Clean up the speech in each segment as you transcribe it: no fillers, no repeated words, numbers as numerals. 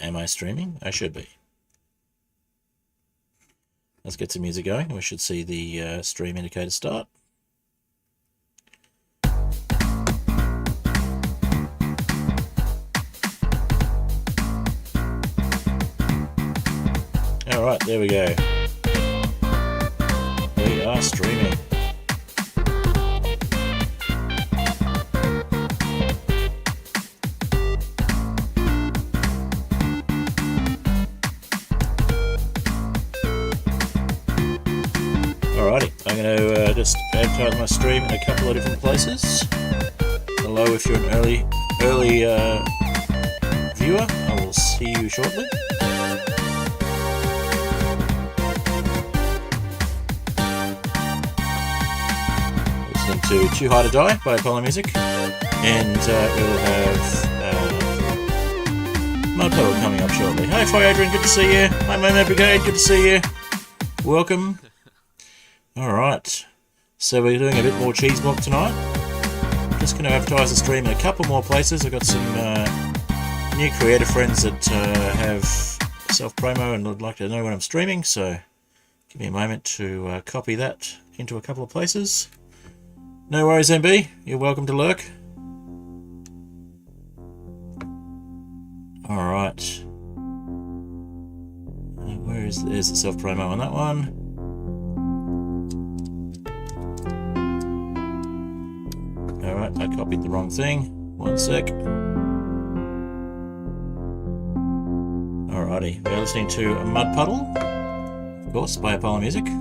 Am I streaming? I should be. Let's get some music going. We should see the stream indicator start. Alright, there we go. We are streaming. Alrighty, I'm going to just advertise my stream in a couple of different places. Hello, if you're an early viewer, I will see you shortly. Listening to Too High to Die by Apollo Music, and we'll have Modpack coming up shortly. Hi, Fire Adrian, good to see you. Hi, Mermaid Brigade, good to see you. Welcome. Alright, so we're doing a bit more Cheeseblock tonight. Just going to advertise the stream in a couple more places. I've got some new creator friends that have self-promo and would like to know when I'm streaming, so give me a moment to copy that into a couple of places. No worries, MB, you're welcome to lurk. Alright. There's the self-promo on that one. Alright, I copied the wrong thing. One sec. Alrighty, we're listening to a Mud Puddle, of course, by Apollo Music. We're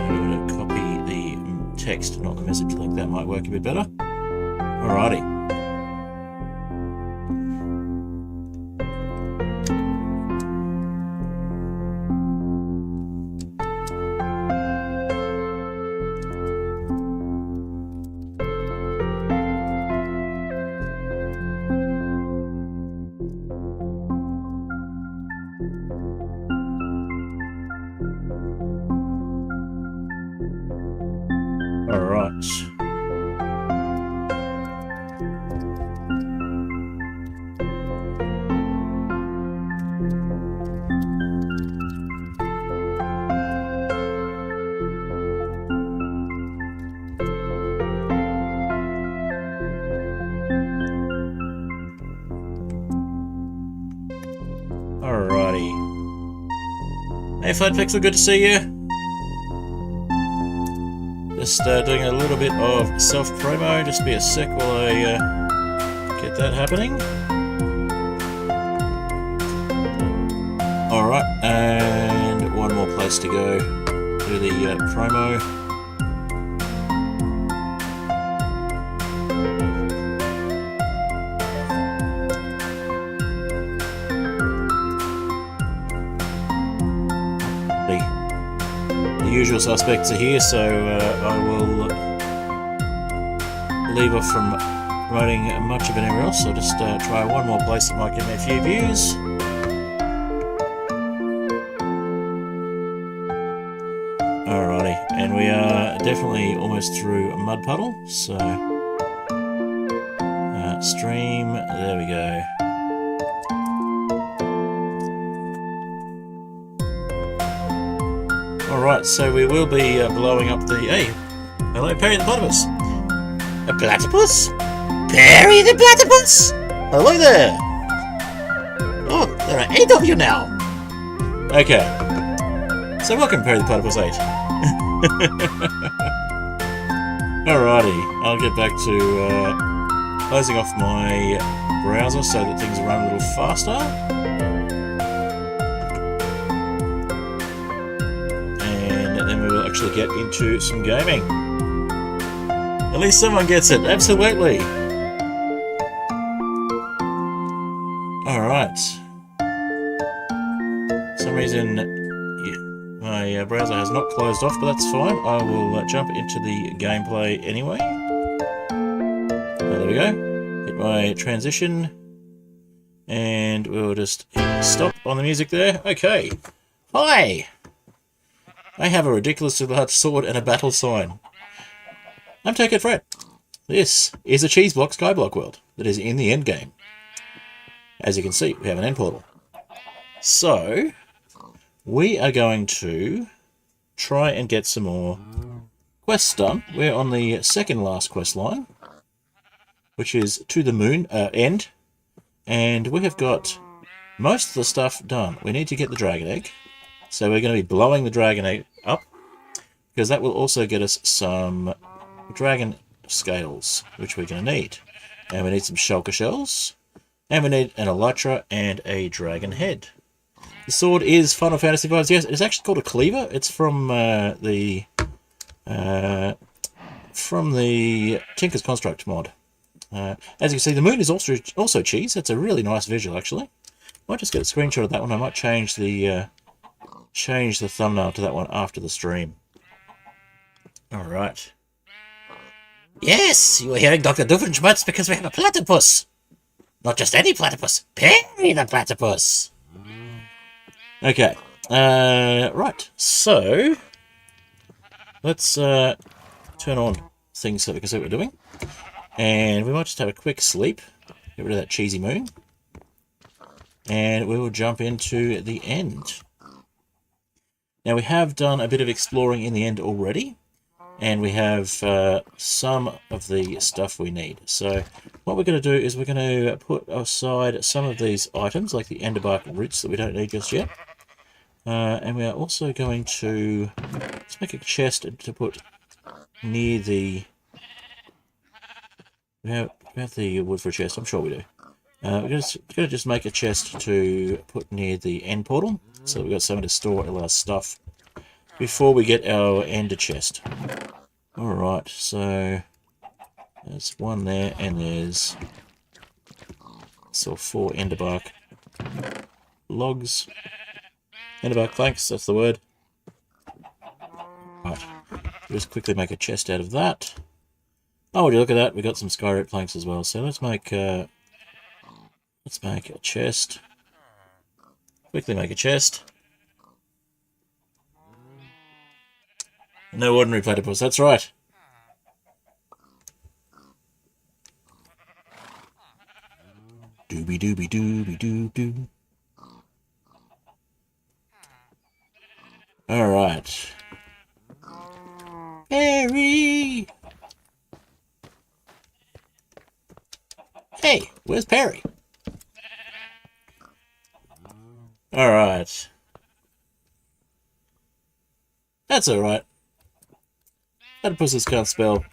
going to copy the text, not the message link. That might work a bit better. Alrighty. Hey Flatpixel, good to see you. Just doing a little bit of self-promo, just be a sec while I get that happening. Alright, and one more place to go do the promo. Usual suspects are here, so I will leave off from promoting much of it anywhere else. I'll just try one more place that might give me a few views. Alrighty, and we are definitely almost through a Mud Puddle, so stream, there we go. Alright, so we will be blowing up the... Hey! Hello, Perry the Platypus! A platypus? Perry the Platypus! Hello there! Oh, there are 8 of you now! Okay. So welcome, Perry the Platypus 8. Alrighty, I'll get back to closing off my browser so that things run a little faster. Actually get into some gaming. At least someone gets it, absolutely. Alright. For some reason my browser has not closed off, but that's fine. I will jump into the gameplay anyway. There we go. Hit my transition. And we'll just hit stop on the music there. Okay. Hi! I have a ridiculously large sword and a battle sign. I'm Take It Fred. This is a Cheeseblock Skyblock world that is in the endgame. as you can see, we have an end portal. So, we are going to try and get some more quests done. We're on the second last quest line, which is to the moon end, and we have got most of the stuff done. We need to get the dragon egg, so we're going to be blowing the dragon egg up, because that will also get us some dragon scales, which we're going to need. And we need some shulker shells, and we need an elytra and a dragon head. The sword is Final Fantasy vibes. Yes, it's actually called a cleaver. It's from the Tinker's Construct mod. As you can see, the moon is also cheese. That's a really nice visual, actually. Might just get a screenshot of that one. I might change the thumbnail to that one after the stream. All right. Yes, you were hearing Dr. Doofenshmirtz because we have a platypus. Not just any platypus, Perry the platypus. Okay, right, so let's turn on things so we can see what we're doing. And we might just have a quick sleep, get rid of that cheesy moon, and we will jump into the end. Now, we have done a bit of exploring in the end already, and we have some of the stuff we need. So what we're going to do is we're going to put aside some of these items, like the Enderbark roots that we don't need just yet. And we are also going to let's make a chest to put near the... We have the wood for a chest, I'm sure we do. We're going to just make a chest to put near the end portal, so we've got somewhere to store all our stuff before we get our ender chest. Alright, so there's one there, and there's 4 Enderbark logs. Enderbark planks, that's the word. Right, just quickly make a chest out of that. Oh, would you look at that? We got some skyroot planks as well. So let's make a chest. Quickly make a chest. No ordinary platypus, that's right. Doobie doobie doobie doo doo. Alright. Perry! Hey, where's Perry? Alright. That's alright. Platypuses can't spell.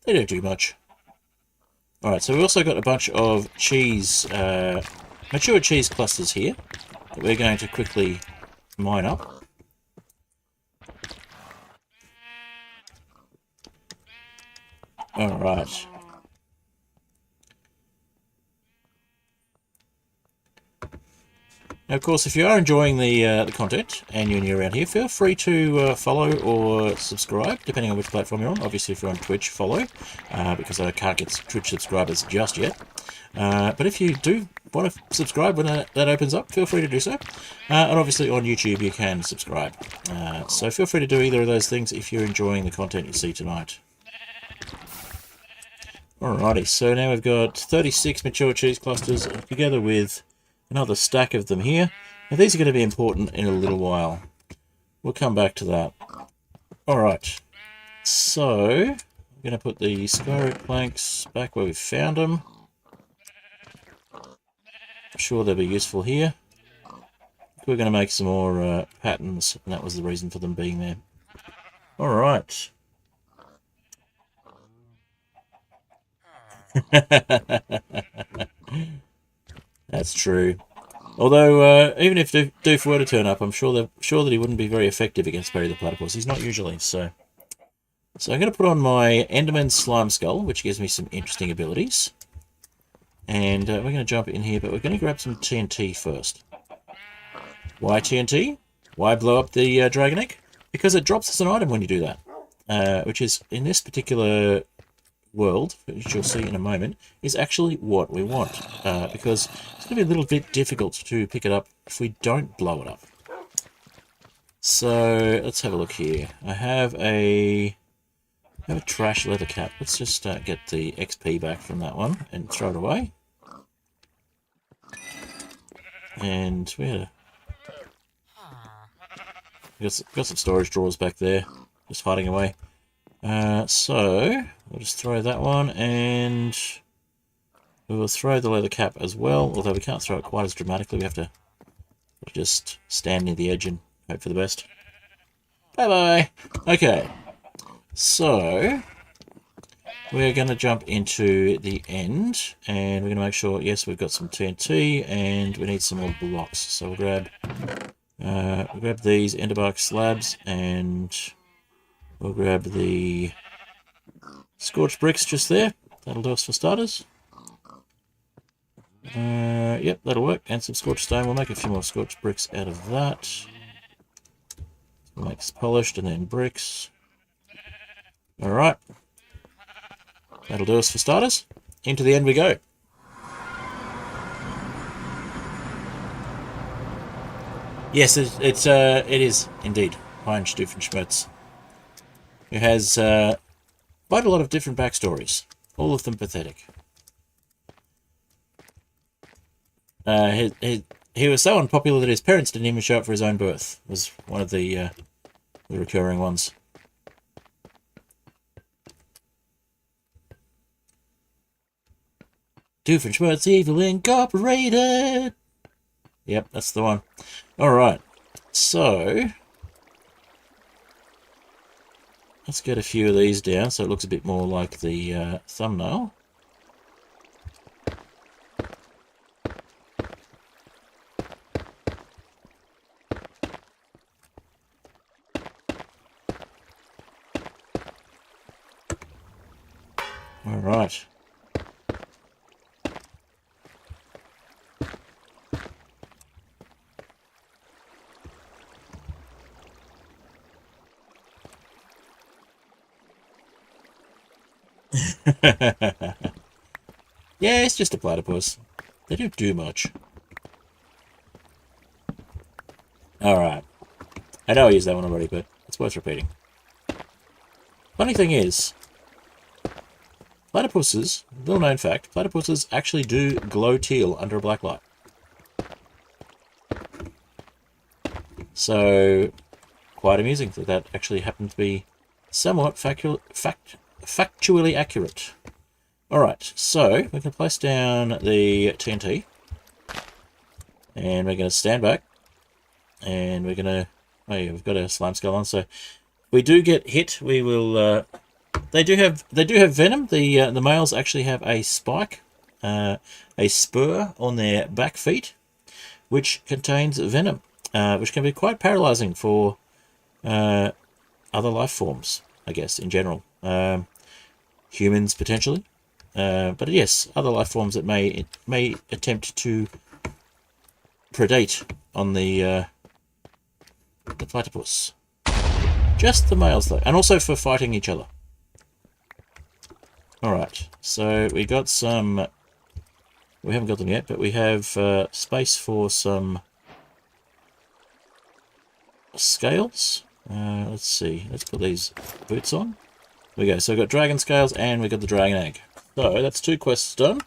They don't do much. Alright, so we also got a bunch of cheese, mature cheese clusters here that we're going to quickly mine up. Alright. Now, of course, if you are enjoying the content and you're new around here, feel free to follow or subscribe, depending on which platform you're on. Obviously, if you're on Twitch, follow, because I can't get Twitch subscribers just yet. But if you do want to subscribe when that opens up, feel free to do so. And obviously on YouTube, you can subscribe. So feel free to do either of those things if you're enjoying the content you see tonight. Alrighty, so now we've got 36 mature cheese clusters together with another stack of them here. Now these are going to be important in a little while. We'll come back to that. Alright, so I'm going to put the skyroot planks back where we found them. I'm sure they'll be useful here. We're going to make some more patterns, and that was the reason for them being there. Alright. That's true. Although, even if Doof were to turn up, I'm sure that he wouldn't be very effective against Perry the Platypus. He's not usually, so... So I'm going to put on my Enderman Slime Skull, which gives me some interesting abilities. And we're going to jump in here, but we're going to grab some TNT first. Why TNT? Why blow up the dragon egg? Because it drops as an item when you do that. Which is, in this particular world, which you'll see in a moment, is actually what we want. Because it's going to be a little bit difficult to pick it up if we don't blow it up. So, let's have a look here. I have a trash leather cap. Let's just get the XP back from that one and throw it away. and we got some storage drawers back there, just hiding away. So we'll just throw that one, and we will throw the leather cap as well, although we can't throw it quite as dramatically. We have to just stand near the edge and hope for the best. Bye-bye! Okay, so we're going to jump into the end, and we're going to make sure, yes, we've got some TNT, and we need some more blocks. So we'll grab these Enderbark slabs, and we'll grab the scorched bricks just there. That'll do us for starters. Yep, that'll work. And some scorched stone. We'll make a few more scorched bricks out of that. We'll make polished and then bricks. Alright. That'll do us for starters. Into the end we go. Yes, it is indeed Heinz Doofenshmirtz, who has quite a lot of different backstories, all of them pathetic. He was so unpopular that his parents didn't even show up for his own birth, was one of the recurring ones. Doofenshmirtz Evil Incorporated! Yep, that's the one. Alright, so let's get a few of these down so it looks a bit more like the thumbnail. Alright. Yeah, it's just a platypus. They don't do much. Alright. I know I used that one already, but it's worth repeating. Funny thing is, platypuses, little known fact, platypuses actually do glow teal under a black light. So, quite amusing that that actually happened to be somewhat factually accurate. Alright, so we can place down the TNT. And we're going to stand back. And we're going to... Oh yeah, we've got a slime skull on, so if we do get hit, we will... They do have venom. The males actually have a spike, a spur on their back feet, which contains venom, which can be quite paralyzing for other life forms, I guess, in general. Humans, potentially. But yes, other life forms that may attempt to predate on the platypus. Just the males, though. And also for fighting each other. Alright, so we got some... We haven't got them yet, but we have space for some scales. Let's see. Let's put these boots on. There we go. So we've got dragon scales and we've got the dragon egg. So that's 2 quests done.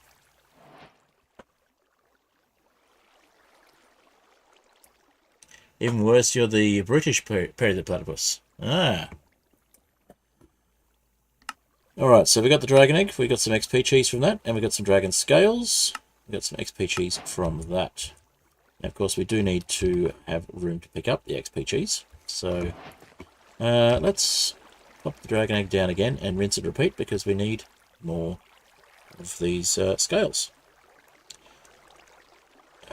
Even worse, you're the British Perry Platypus. Ah. Alright, so we got the dragon egg, we got some XP cheese from that, and we got some dragon scales. We got some XP cheese from that. Now, of course, we do need to have room to pick up the XP cheese. So, let's pop the dragon egg down again and rinse and repeat because we need more of these scales.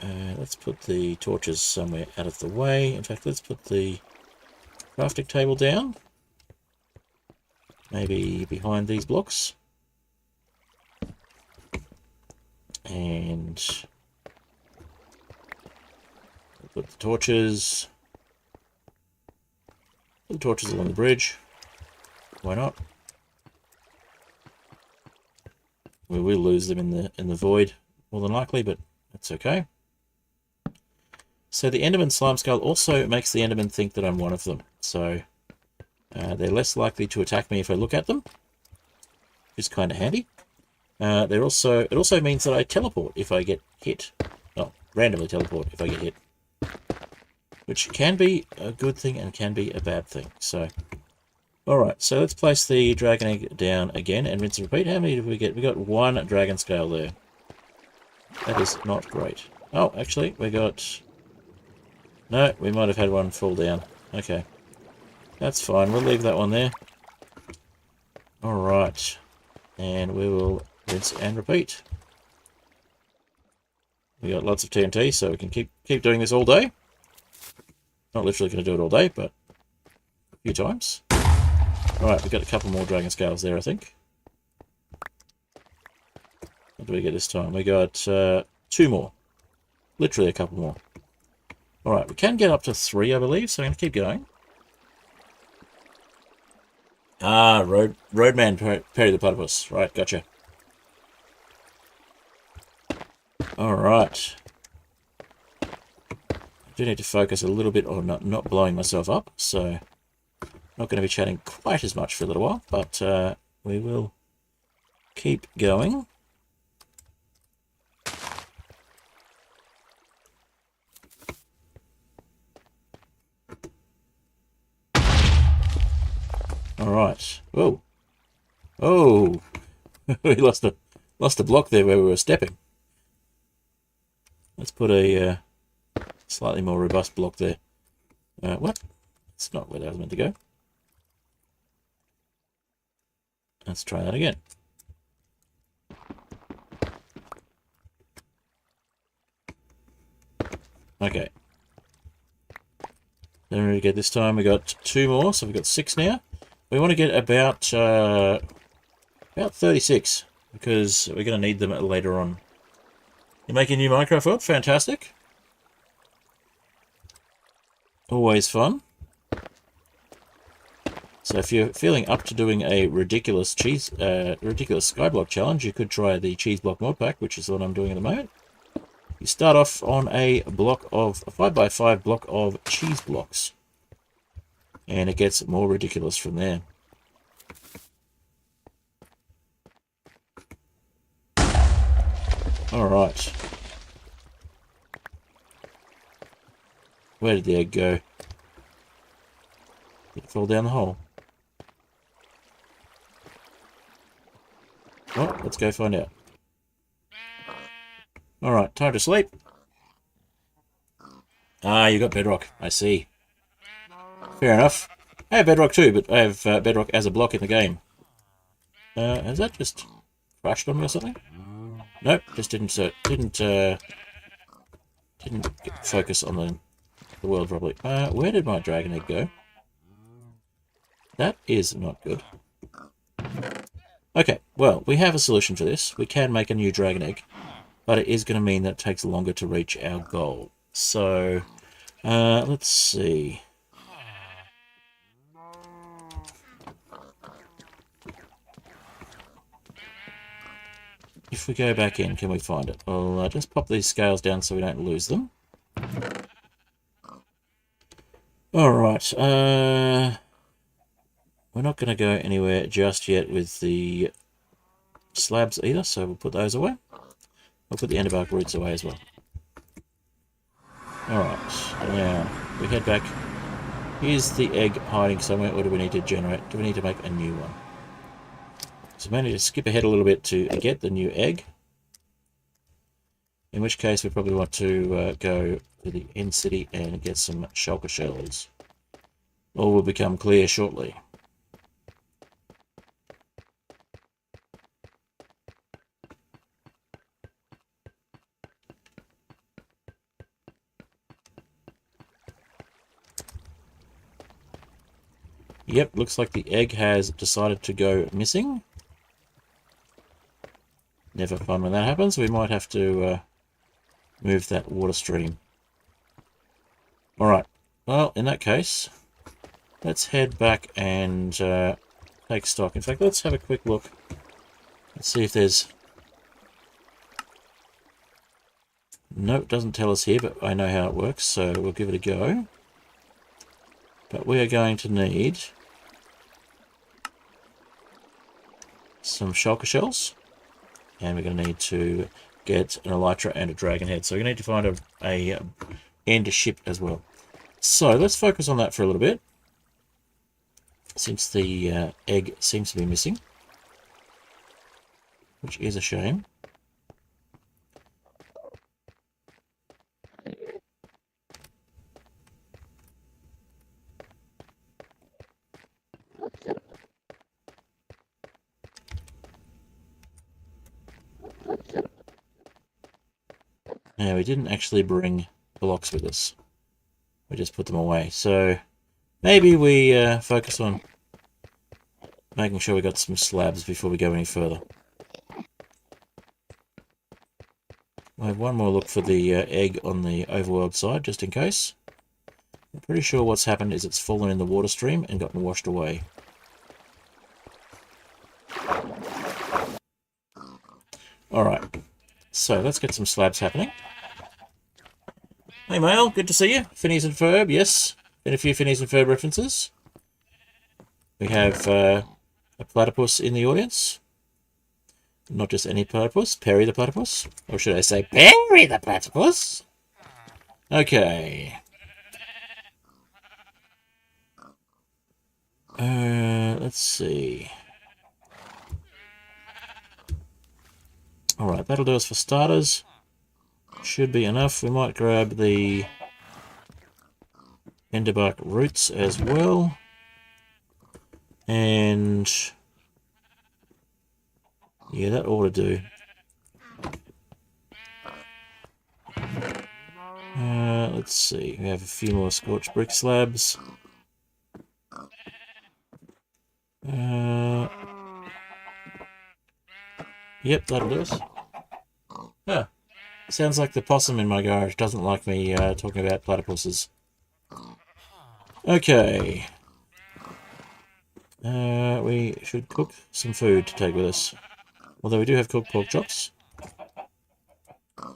Let's put the torches somewhere out of the way. In fact, let's put the crafting table down. Maybe behind these blocks. And put the torches. Put the torches along the bridge. Why not? We will lose them in the void, more than likely, but that's okay. So the Enderman slime skull also makes the Enderman think that I'm one of them. So they're less likely to attack me if I look at them, which is kind of handy. It also means that I teleport if I get hit. Oh, randomly teleport if I get hit. Which can be a good thing and can be a bad thing. So, alright, so let's place the dragon egg down again and rinse and repeat. How many did we get? We got 1 dragon scale there. That is not great. Oh, actually, we got... No, we might have had one fall down. Okay. That's fine. We'll leave that one there. Alright. And we will rinse and repeat. We got lots of TNT, so we can keep doing this all day. Not literally going to do it all day, but a few times. Alright, we've got a couple more dragon scales there, I think. What do we get this time? We got 2 more. Literally a couple more. Alright, we can get up to 3, I believe, so I'm going to keep going. Ah, Roadman Perry the Platypus. Right, gotcha. Alright. I do need to focus a little bit on not blowing myself up, so not going to be chatting quite as much for a little while, but we will keep going. Alright. Whoa. Oh! We lost a block there where we were stepping. Let's put a slightly more robust block there. What? It's not where that was meant to go. Let's try that again. Okay. Then we get this time, we got 2 more, so we've got 6 now. We want to get about 36, because we're going to need them later on. You're making a new Minecraft world? Fantastic. Always fun. So if you're feeling up to doing a ridiculous Skyblock challenge, you could try the Cheeseblock modpack, which is what I'm doing at the moment. You start off on a 5x5 block of cheese blocks. And it gets more ridiculous from there. Alright. Where did the egg go? Did it fall down the hole? Oh, let's go find out. Alright, time to sleep. Ah, you got bedrock. I see. Fair enough. I have bedrock too, but I have bedrock as a block in the game. Has that just crashed on me or something? Nope, just didn't focus on the world properly. Where did my dragon egg go? That is not good. Okay, well, we have a solution for this. We can make a new dragon egg, but it is going to mean that it takes longer to reach our goal. So, let's see. If we go back in, can we find it? I'll just pop these scales down so we don't lose them. Alright, we're not going to go anywhere just yet with the slabs either, so we'll put those away. We'll put the Enderbark roots away as well. Alright, now we head back. Is the egg hiding somewhere, or do we need to generate? Do we need to make a new one? So we may need to skip ahead a little bit to get the new egg. In which case we probably want to go to the end city and get some shulker shells. All will become clear shortly. Yep, looks like the egg has decided to go missing. Never fun when that happens. We might have to move that water stream. Alright, well, in that case, let's head back and take stock. In fact, let's have a quick look. Let's see if there's... No, it doesn't tell us here, but I know how it works, so we'll give it a go. But we are going to need some shulker shells. And we're going to need to get an elytra and a dragon head. So we need to find a end ship as well. So let's focus on that for a little bit, since the egg seems to be missing, which is a shame. Now, we didn't actually bring blocks with us. We just put them away. So maybe we focus on making sure we got some slabs before we go any further. We'll have one more look for the egg on the overworld side, just in case. I'm pretty sure what's happened is it's fallen in the water stream and gotten washed away. Alright, so let's get some slabs happening. Hey Mail, good to see you. Phineas and Ferb, yes. Been a few Phineas and Ferb references. We have a platypus in the audience. Not just any platypus, Perry the platypus. Or should I say Perry the platypus? Okay. Let's see. Alright, that'll do us for starters. Should be enough. We might grab the Enderbark roots as well. And yeah, that ought to do. Let's see. We have a few more scorched brick slabs. Yep, that'll do us. Huh. Sounds like the possum in my garage doesn't like me talking about platypuses. Okay. We should cook some food to take with us. Although we do have cooked pork chops. I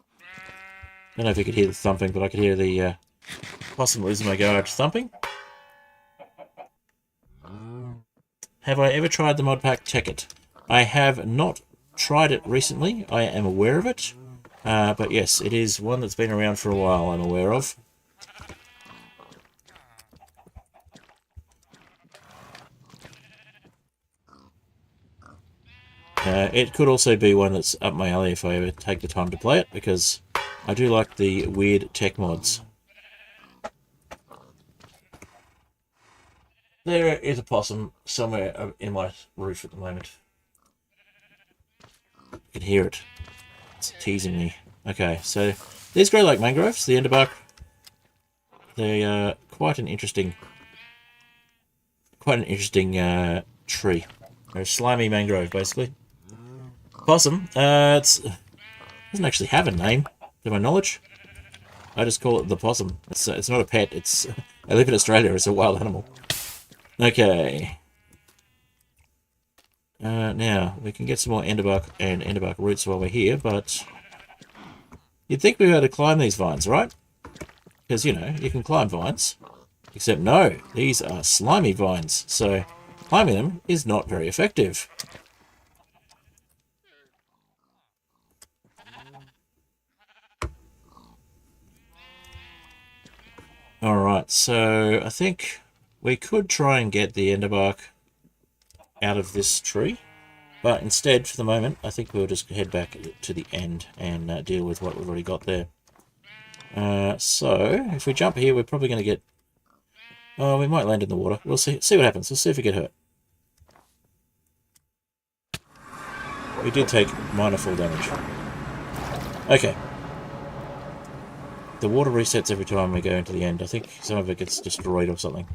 don't know if you could hear the thumping, but I could hear the possum that lives in my garage thumping. Have I ever tried the modpack Check-It? I have not tried it recently. I am aware of it. But yes, it is one that's been around for a while, I'm aware of. It could also be one that's up my alley if I ever take the time to play it, because I do like the weird tech mods. There is a possum somewhere in my roof at the moment. I can hear it. It's teasing me. Okay, so these grow like mangroves, the Enderbark. They are quite an interesting tree. They're a slimy mangrove, basically. Possum, it doesn't actually have a name, to my knowledge. I just call it the possum. It's not a pet. I live in Australia. It's a wild animal. Okay. Now, we can get some more Enderbark and Enderbark roots while we're here, but you'd think we were able to climb these vines, right? Because, you know, you can climb vines. Except no, these are slimy vines, so climbing them is not very effective. Alright, so I think we could try and get the Enderbark out of this tree, but instead, for the moment, I think we'll just head back to the end and deal with what we've already got there. So, if we jump here, we're probably going to get... Oh, we might land in the water. We'll see what happens. We'll see if we get hurt. We did take minor fall damage. Okay. The water resets every time we go into the end. I think some of it gets destroyed or something.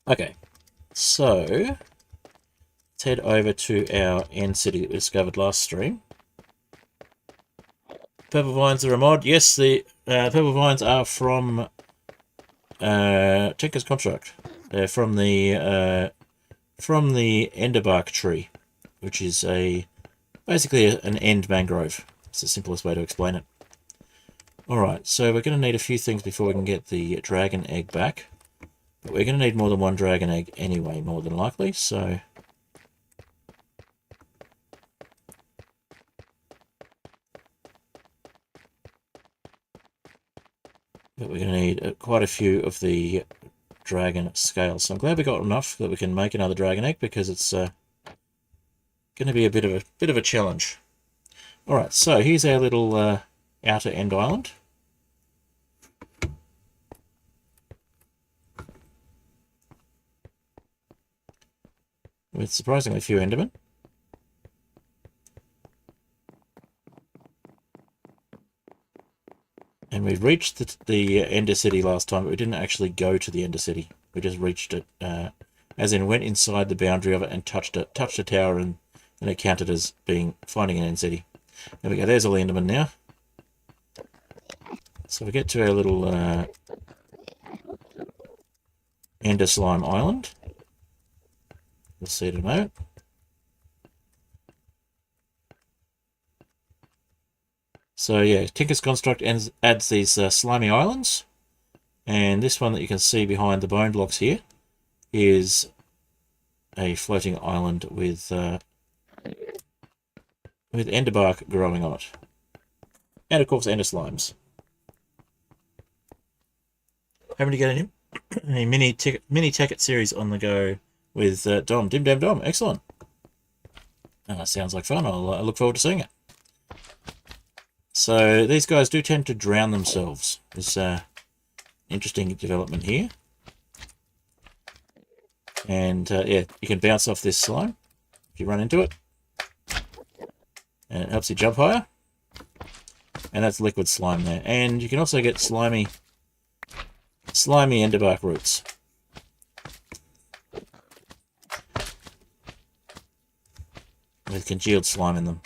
Okay. So, let's head over to our end city that we discovered last stream. Purple vines are a mod. Yes, the purple vines are from Tinker's Construct. They're from the Enderbark tree, which is basically an end mangrove. It's the simplest way to explain it. Alright, so we're going to need a few things before we can get the dragon egg back. But we're going to need more than one dragon egg anyway, more than likely, so... But we're going to need quite a few of the dragon scales. So I'm glad we got enough that we can make another dragon egg, because it's going to be a bit of a challenge. All right, so here's our little outer end island. With surprisingly few Endermen. And we reached the Ender City last time, but we didn't actually go to the Ender City. We just reached it, as in went inside the boundary of it and touched a tower, and then it counted as finding an End City. There we go, there's all the Endermen now. So we get to our little Enderslime Island. We'll see it in a moment. So yeah, Tinker's Construct adds these slimy islands, and this one that you can see behind the bone blocks here is a floating island with Enderbark growing on it, and of course Enderslimes. Having to get a mini Tacket series on the go with Dom. Dim Dam Dom, excellent. Sounds like fun. I look forward to seeing it. So these guys do tend to drown themselves. It's interesting development here. And yeah, you can bounce off this slime if you run into it. And it helps you jump higher. And that's liquid slime there. And you can also get slimy Enderbark roots. With congealed slime in them.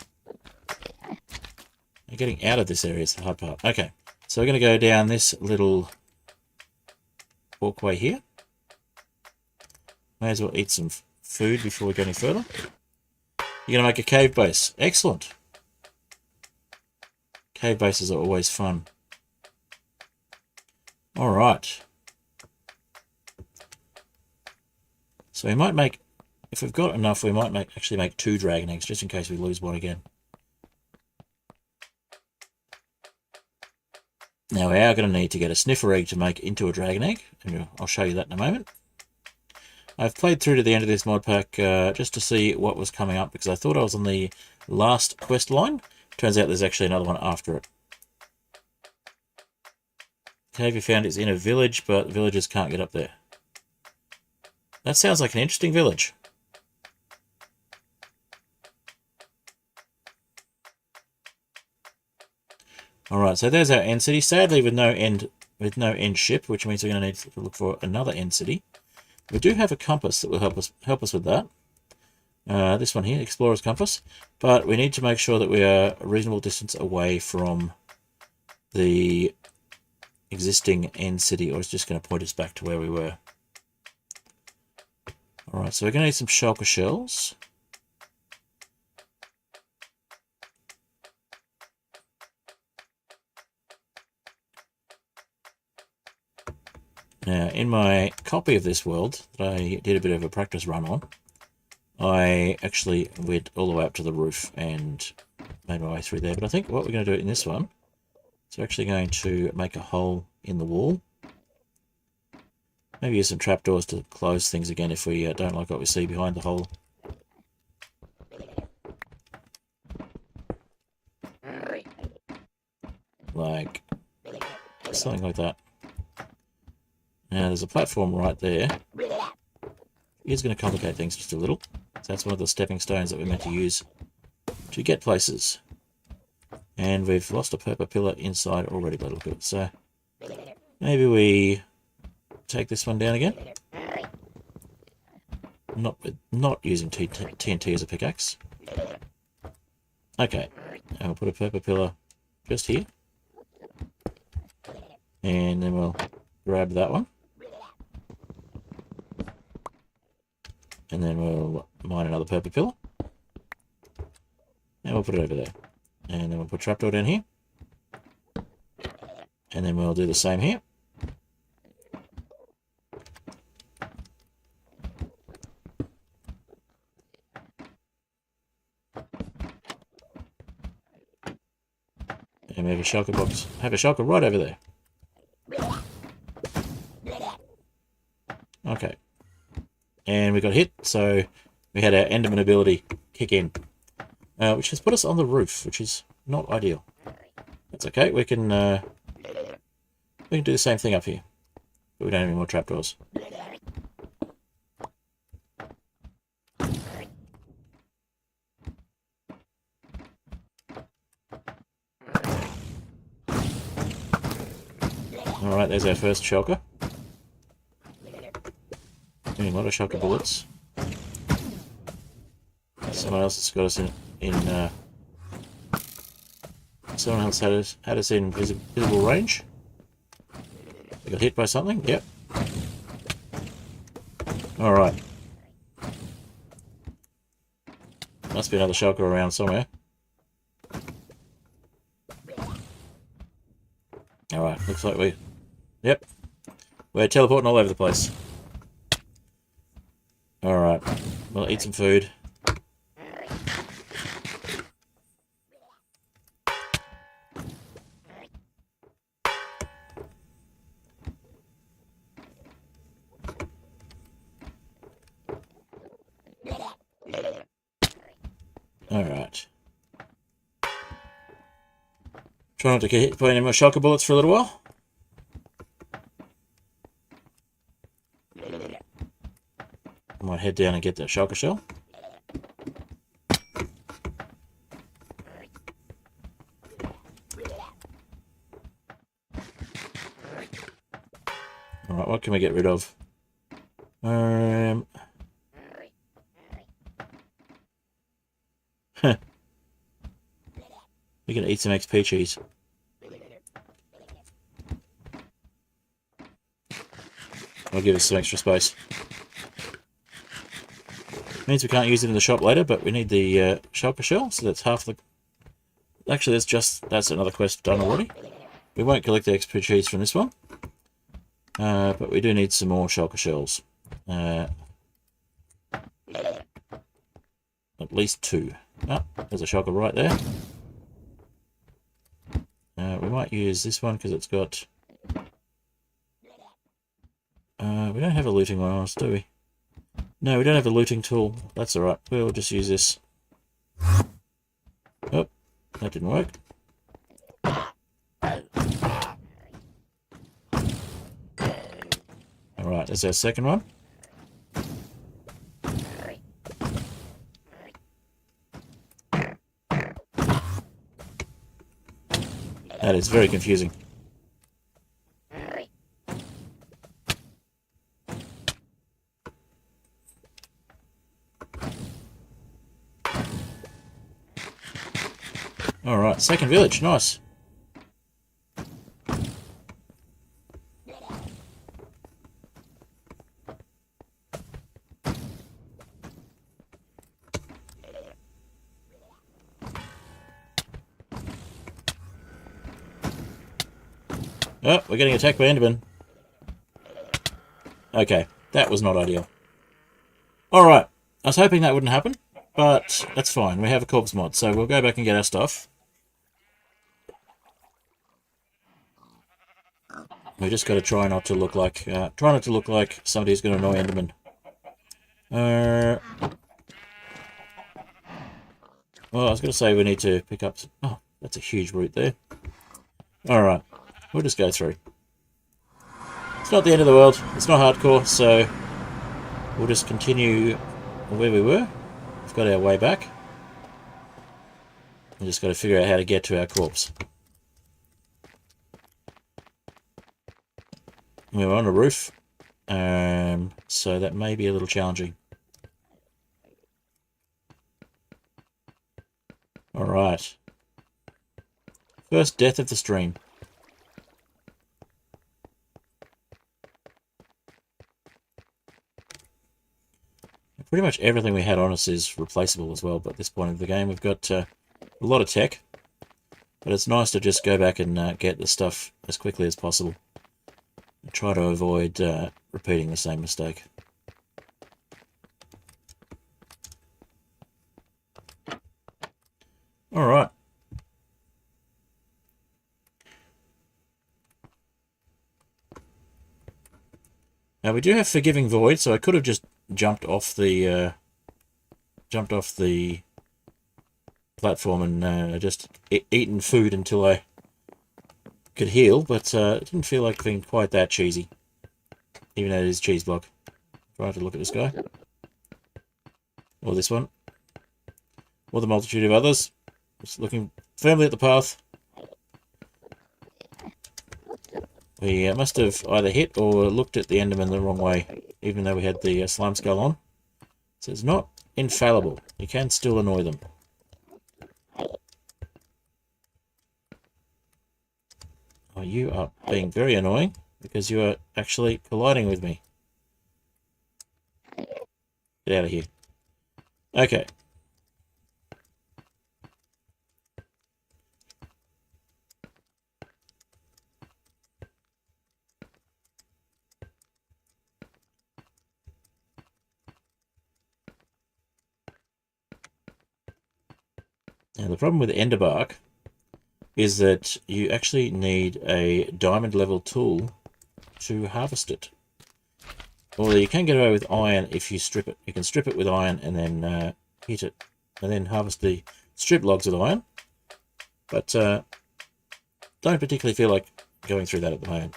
Getting out of this area is the hard part. Okay, so we're going to go down this little walkway here. May as well eat some food before we go any further. You're going to make a cave base. Excellent. Cave bases are always fun. All right. So we might make, if we've got enough, we might actually make 2 dragon eggs, just in case we lose one again. Now we are going to need to get a sniffer egg to make into a dragon egg, and I'll show you that in a moment. I've played through to the end of this mod pack just to see what was coming up, because I thought I was on the last quest line. Turns out there's actually another one after it. Cave you found is in a village, but villagers can't get up there. That sounds like an interesting village. Alright, so there's our end city. Sadly, with no end ship, which means we're going to need to look for another end city. We do have a compass that will help us with that. This one here, Explorer's Compass. But we need to make sure that we are a reasonable distance away from the existing end city, or it's just going to point us back to where we were. Alright, so we're going to need some shulker shells. Now, in my copy of this world that I did a bit of a practice run on, I actually went all the way up to the roof and made my way through there. But I think what we're going to do in this one is we're actually going to make a hole in the wall. Maybe use some trapdoors to close things again if we don't like what we see behind the hole. Like something like that. Now there's a platform right there. It's going to complicate things just a little. So that's one of the stepping stones that we're meant to use to get places. And we've lost a purple pillar inside already by the look of it. So maybe we take this one down again. Not using TNT as a pickaxe. Okay, and we'll put a purple pillar just here. And then we'll grab that one. And then we'll mine another purple pillar. And we'll put it over there. And then we'll put trapdoor down here. And then we'll do the same here. And we have a shulker box. Have a shulker right over there. Okay. And we got hit, so we had our Enderman ability kick in. Which has put us on the roof, which is not ideal. That's okay, we can do the same thing up here. But we don't have any more trapdoors. Alright, there's our first shulker. Getting a lot of shulker bullets. Someone else has got us in someone else had us in visible range. We got hit by something? Yep. Alright. Must be another shulker around somewhere. Alright, looks like we... Yep. We're teleporting all over the place. Alright. We'll eat some food. Alright. Try not to get hit by any more shulker bullets for a little while. I might head down and get that shulker shell. Alright, what can we get rid of? We can eat some XP cheese. I'll give us some extra space. Means we can't use it in the shop later, but we need the shulker shell, so that's half the... Actually, that's another quest done already. We won't collect the XP cheese from this one. But we do need some more shulker shells. At least 2. Ah, there's a shulker right there. We might use this one because it's got... we don't have a looting one on us, do we? No, we don't have a looting tool. That's alright. We'll just use this. Oh, that didn't work. Alright, that's our second one. That is very confusing. Alright, second village, nice. Oh, we're getting attacked by Enderman. Okay, that was not ideal. Alright, I was hoping that wouldn't happen, but that's fine. We have a corpse mod, so we'll go back and get our stuff. We just got to try not to look like somebody who's going to annoy Enderman. Well, I was going to say we need to pick up... Oh, that's a huge root there. Alright, we'll just go through. It's not the end of the world. It's not hardcore, so we'll just continue where we were. We've got our way back. We just got to figure out how to get to our corpse. We're on a roof, so that may be a little challenging. Alright. First death of the stream. Pretty much everything we had on us is replaceable as well, but at this point of the game we've got a lot of tech. But it's nice to just go back and get the stuff as quickly as possible. And try to avoid repeating the same mistake. Alright. Now we do have Forgiving Void, so I could have just jumped off the platform and just eaten food until I could heal, but it didn't feel like being quite that cheesy, even though it is Cheeseblock. Try to look at this guy, or this one, or the multitude of others. Just looking firmly at the path. We must have either hit or looked at the Enderman the wrong way, even though we had the slime skull on. So it's not infallible. You can still annoy them. Oh, you are being very annoying because you are actually colliding with me. Get out of here. Okay. Now the problem with Enderbark is that you actually need a diamond level tool to harvest it. Although you can get away with iron if you strip it. You can strip it with iron and then hit it, and then harvest the strip logs with iron. But don't particularly feel like going through that at the moment.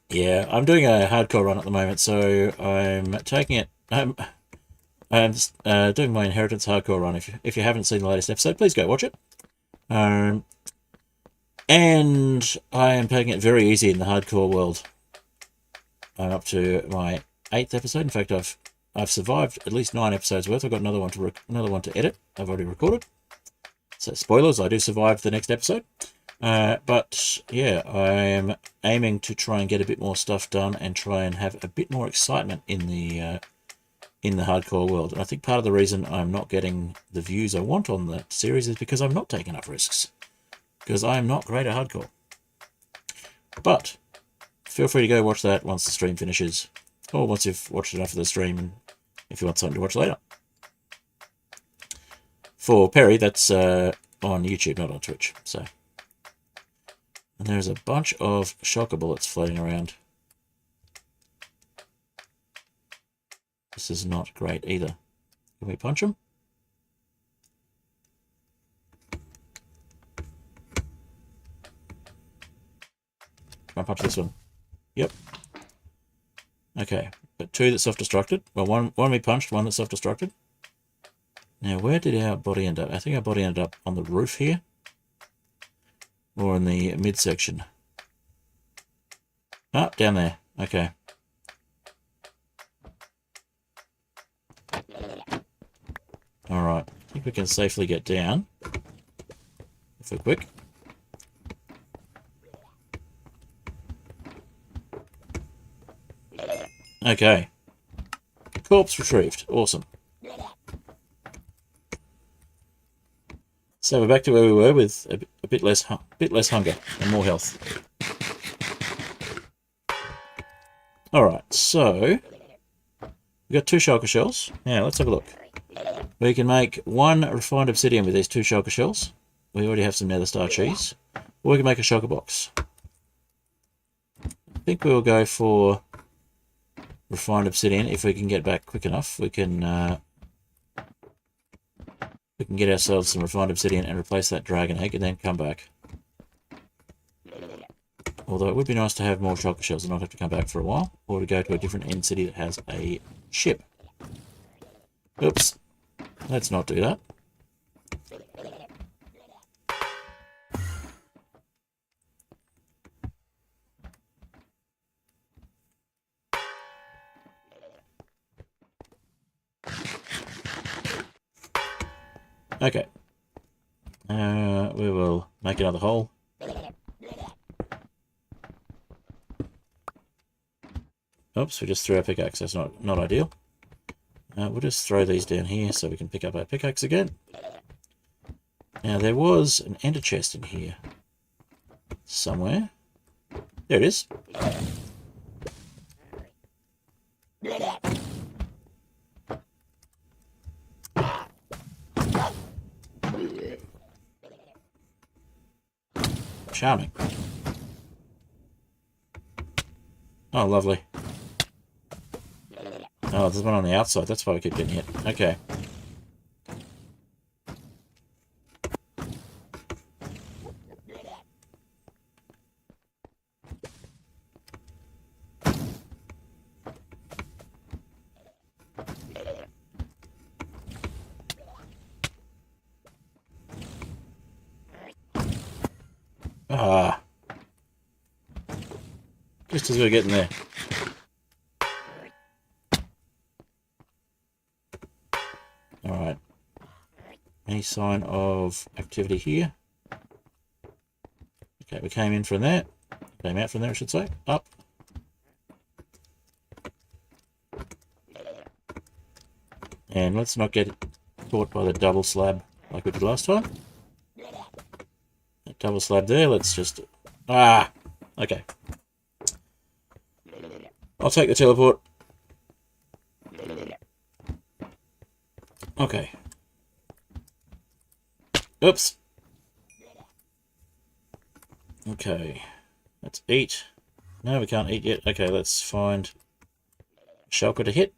Yeah, I'm doing a hardcore run at the moment, so I'm taking it. I'm doing my Inheritance hardcore run. If you haven't seen the latest episode, please go watch it. And I am taking it very easy in the hardcore world. I'm up to my 8th episode. In fact, I've survived at least 9 episodes worth. I've got another one to edit. I've already recorded. So spoilers, I do survive the next episode. But yeah, I'm aiming to try and get a bit more stuff done and try and have a bit more excitement in the hardcore world. And I think part of the reason I'm not getting the views I want on that series is because I'm not taking enough risks. Because I am not great at hardcore. But feel free to go watch that once the stream finishes. Or once you've watched enough of the stream and if you want something to watch later. For Perry, that's on YouTube, not on Twitch. So, and there's a bunch of shocker bullets floating around. This is not great either. Can we punch them? Can I punch this one? Yep. Okay, but 2 that self-destructed. Well, one we punched, 1 that self-destructed. Now, where did our body end up? I think our body ended up on the roof here. Or in the midsection. Ah, down there. Okay. Alright, I think we can safely get down. If we're quick. Okay. Corpse retrieved. Awesome. So we're back to where we were with a bit less hunger and more health. Alright, so we've got 2 shulker shells. Now let's have a look. We can make 1 refined obsidian with these 2 shulker shells. We already have some nether star cheese. Or we can make a shulker box. I think we'll go for refined obsidian if we can get back quick enough. We can get ourselves some refined obsidian and replace that dragon egg and then come back. Although it would be nice to have more shulker shells and not have to come back for a while, or to go to a different end city that has a ship. Oops. Let's not do that. Okay. We will make another hole. Oops, we just threw our pickaxe. That's not ideal. We'll just throw these down here so we can pick up our pickaxe again. Now, there was an ender chest in here somewhere. There it is. Charming. Oh, lovely. Oh, there's one on the outside. That's why we keep getting hit. Okay. Ah. Just as we're getting there. Alright. Any sign of activity here? Okay, we came in from there. Came out from there, I should say. Up. And let's not get caught by the double slab like we did last time. That double slab there, let's just... Ah! Okay. I'll take the teleport. Okay. Oops. Okay. Let's eat. No, we can't eat yet. Okay, let's find a shulker to hit.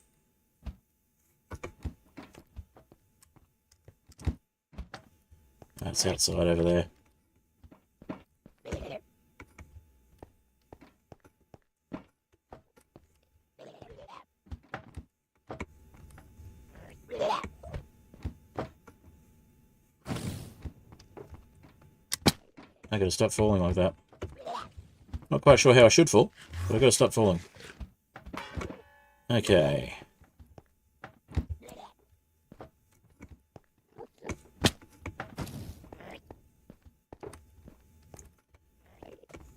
That's outside over there. I gotta stop falling like that. Not quite sure how I should fall, but I gotta stop falling. Okay.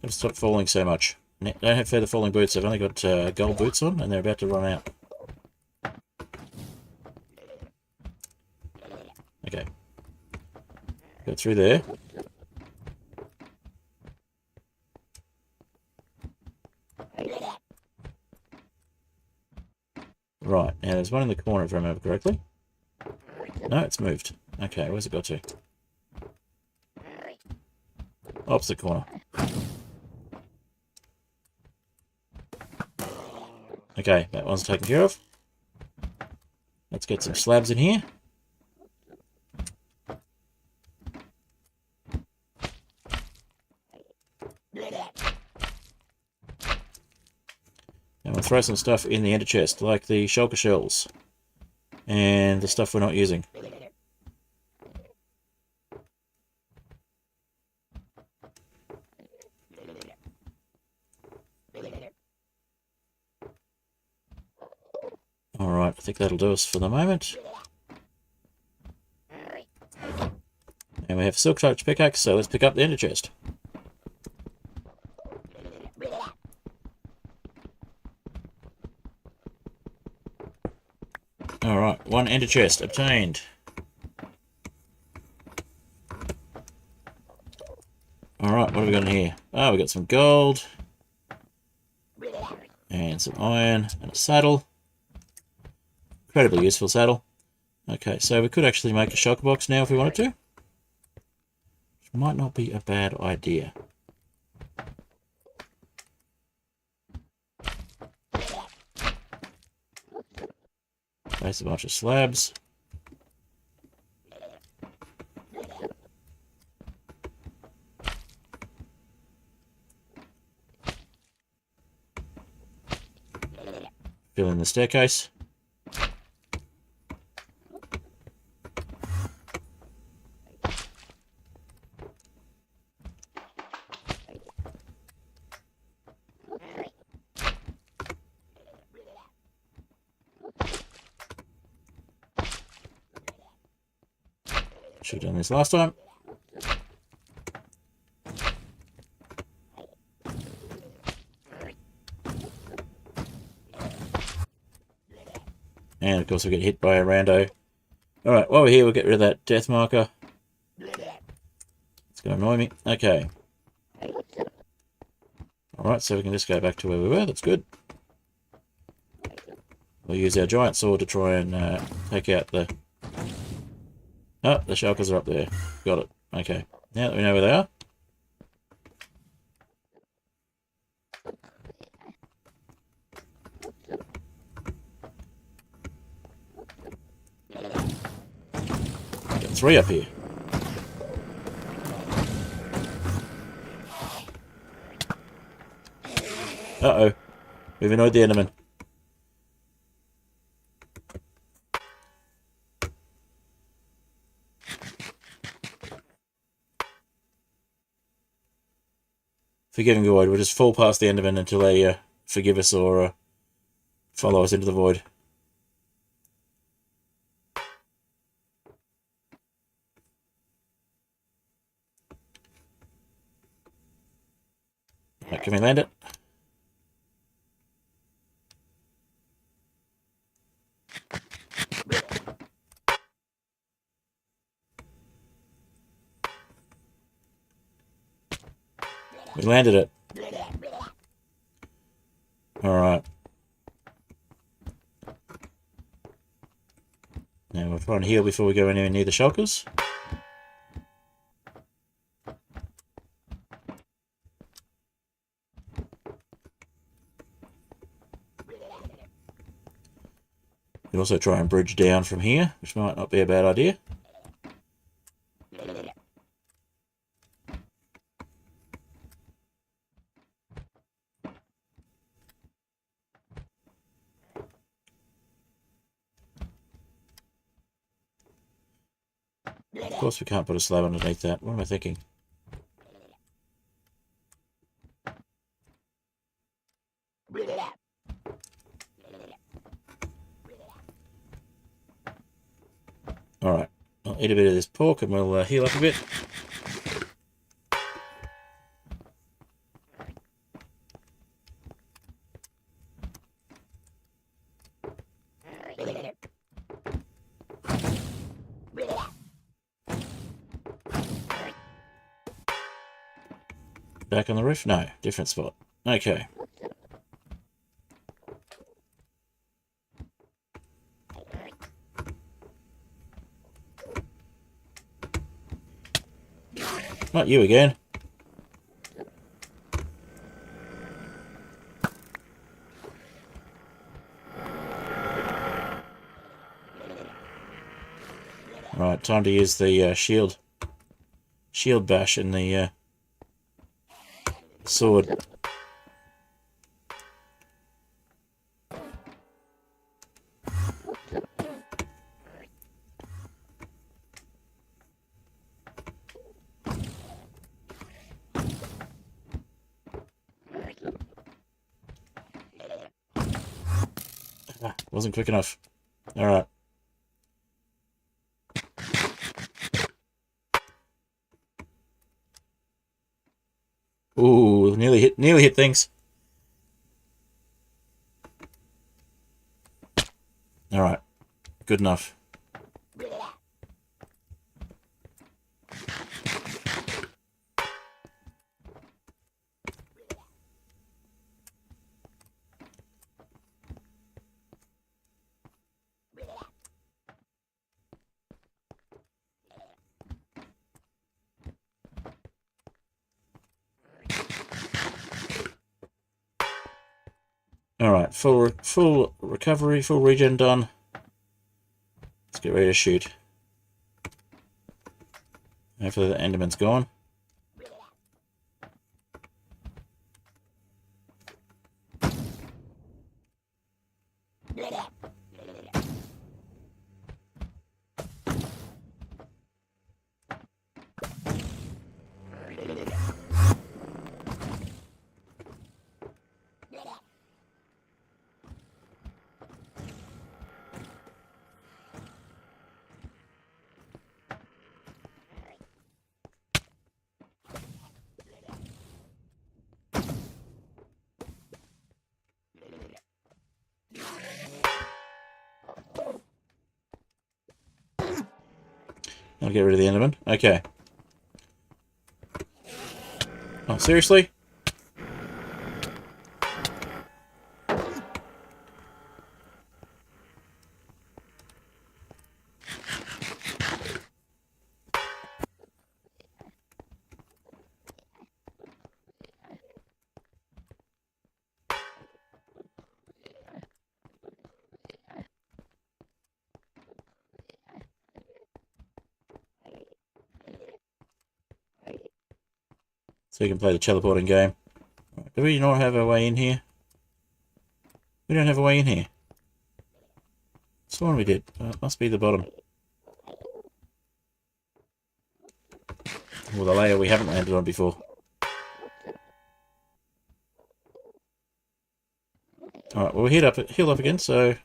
Gotta stop falling so much. I don't have feather falling boots. I've only got gold boots on, and they're about to run out. Okay. Go through there. Right, now there's one in the corner if I remember correctly. No, it's moved. Okay, where's it got to? Opposite corner. Okay, that one's taken care of. Let's get some slabs in here. And we'll throw some stuff in the ender chest, like the shulker shells. And the stuff we're not using. Alright, I think that'll do us for the moment. And we have a silk touch pickaxe, so let's pick up the ender chest. Alright, one ender chest obtained. Alright, what have we got in here? Oh, we got some gold. And some iron and a saddle. Incredibly useful saddle. Okay, so we could actually make a shulker box now if we wanted to. Which might not be a bad idea. Place a bunch of slabs. Fill in the staircase. Should have done this last time. And of course we get hit by a rando. Alright, while we're here we'll get rid of that death marker. It's going to annoy me. Okay. Alright, so we can just go back to where we were. That's good. We'll use our giant sword to try and take out the... Oh, the shulkers are up there. Got it. Okay. Now that we know where they are. 3 up here. Uh-oh. We've annoyed the Enderman. Forgive the void. We'll just fall past the Enderman until they forgive us or follow us into the void. Right, can we land it? We landed it. Alright. Now we'll try and heal before we go anywhere near the shulkers. We'll also try and bridge down from here, which might not be a bad idea. Of course we can't put a slab underneath that. What am I thinking? Alright, I'll eat a bit of this pork and we'll heal up a bit. Back on the roof? No, different spot. Okay. Not you again. Right, time to use the shield bash and the sword. Wasn't quick enough. Alright. Ooh, nearly hit things. Alright. Good enough. Alright, full recovery, full regen done. Let's get ready to shoot. Hopefully the Enderman's gone. I'll get rid of the Enderman. Okay. Oh, seriously? So you can play the teleporting game. Right, do we not have a way in here? We don't have a way in here. That's the one we did. It must be the bottom. Or the layer we haven't landed on before. Alright, well, we're healed up again, so...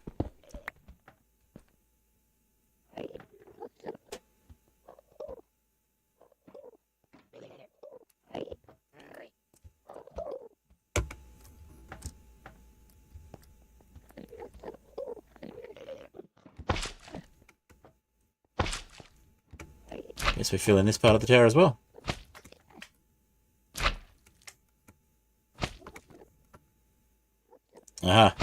Guess we fill in this part of the tower as well. Aha.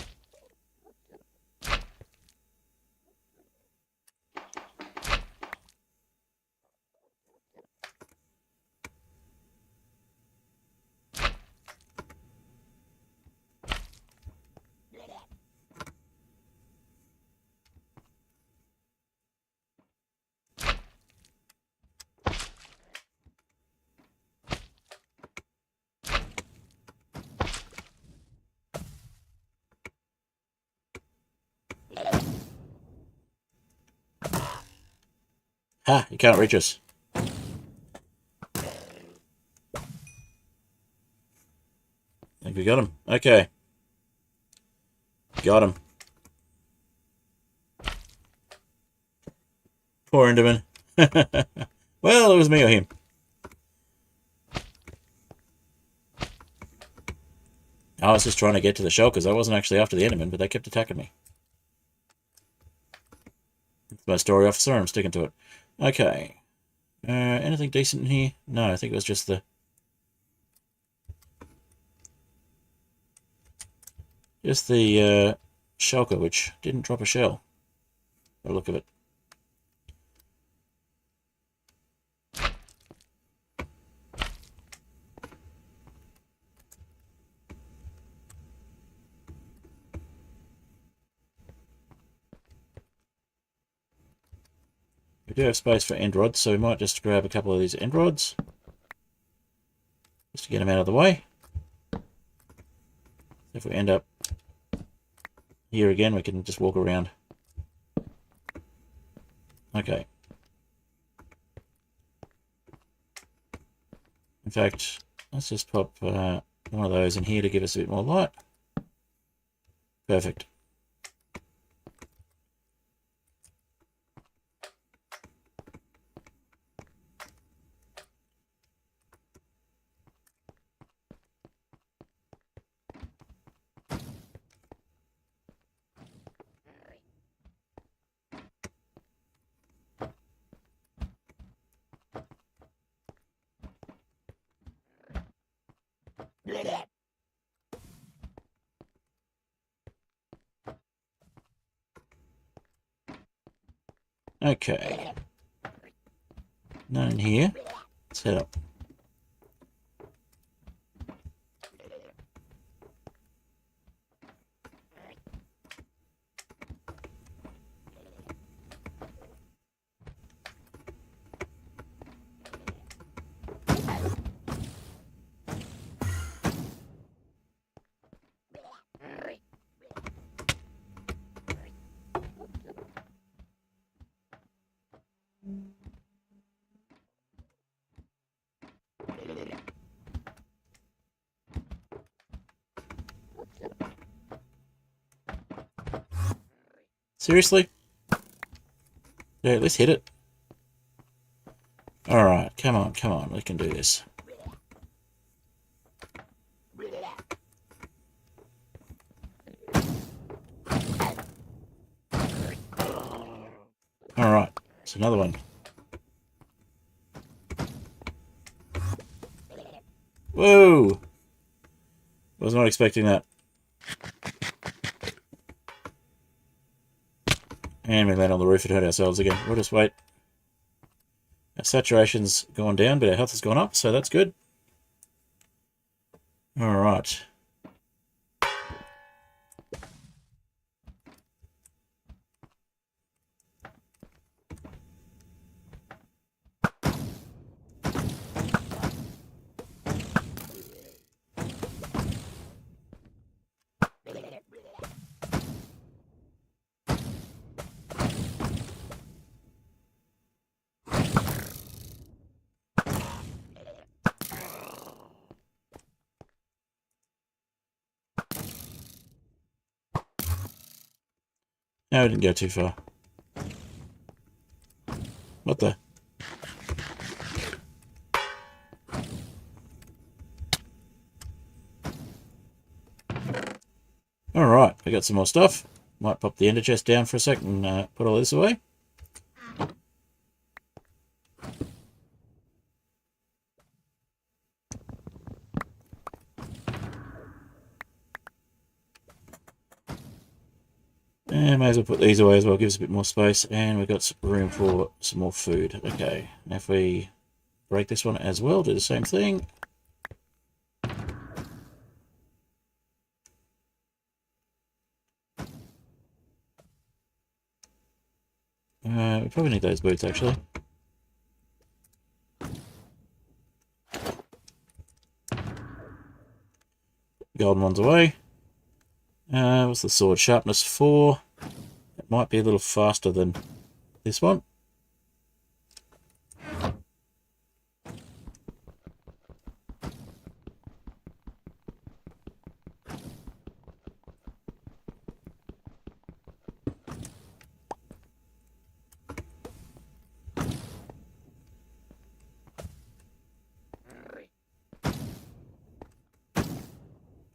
Ha! You can't reach us. I think we got him. Okay. Got him. Poor Enderman. Well, it was me or him. I was just trying to get to the shulkers. I wasn't actually after the Enderman, but they kept attacking me. It's my story officer, I'm sticking to it. Okay. Anything decent in here? No, I think it was just the... shulker, which didn't drop a shell. By the look of it. We do have space for end rods, so we might just grab a couple of these end rods. Just to get them out of the way. If we end up here again, we can just walk around. Okay. In fact, let's just pop one of those in here to give us a bit more light. Perfect. Okay. None in here. Let's head up. Seriously? Yeah, let's hit it. Alright, come on, we can do this. Alright, it's another one. Whoa! Was not expecting that. And we land on the roof and hurt ourselves again. We'll just wait. Our saturation's gone down, but our health has gone up, so that's good. Alright. No, we didn't go too far. What the? Alright, we got some more stuff. Might pop the ender chest down for a sec and put all this away. And may as well put these away as well, gives us a bit more space. And we've got some room for some more food. Okay, now if we break this one as well, do the same thing. We probably need those boots actually. Golden ones away. What's the sword? Sharpness 4. It might be a little faster than this one.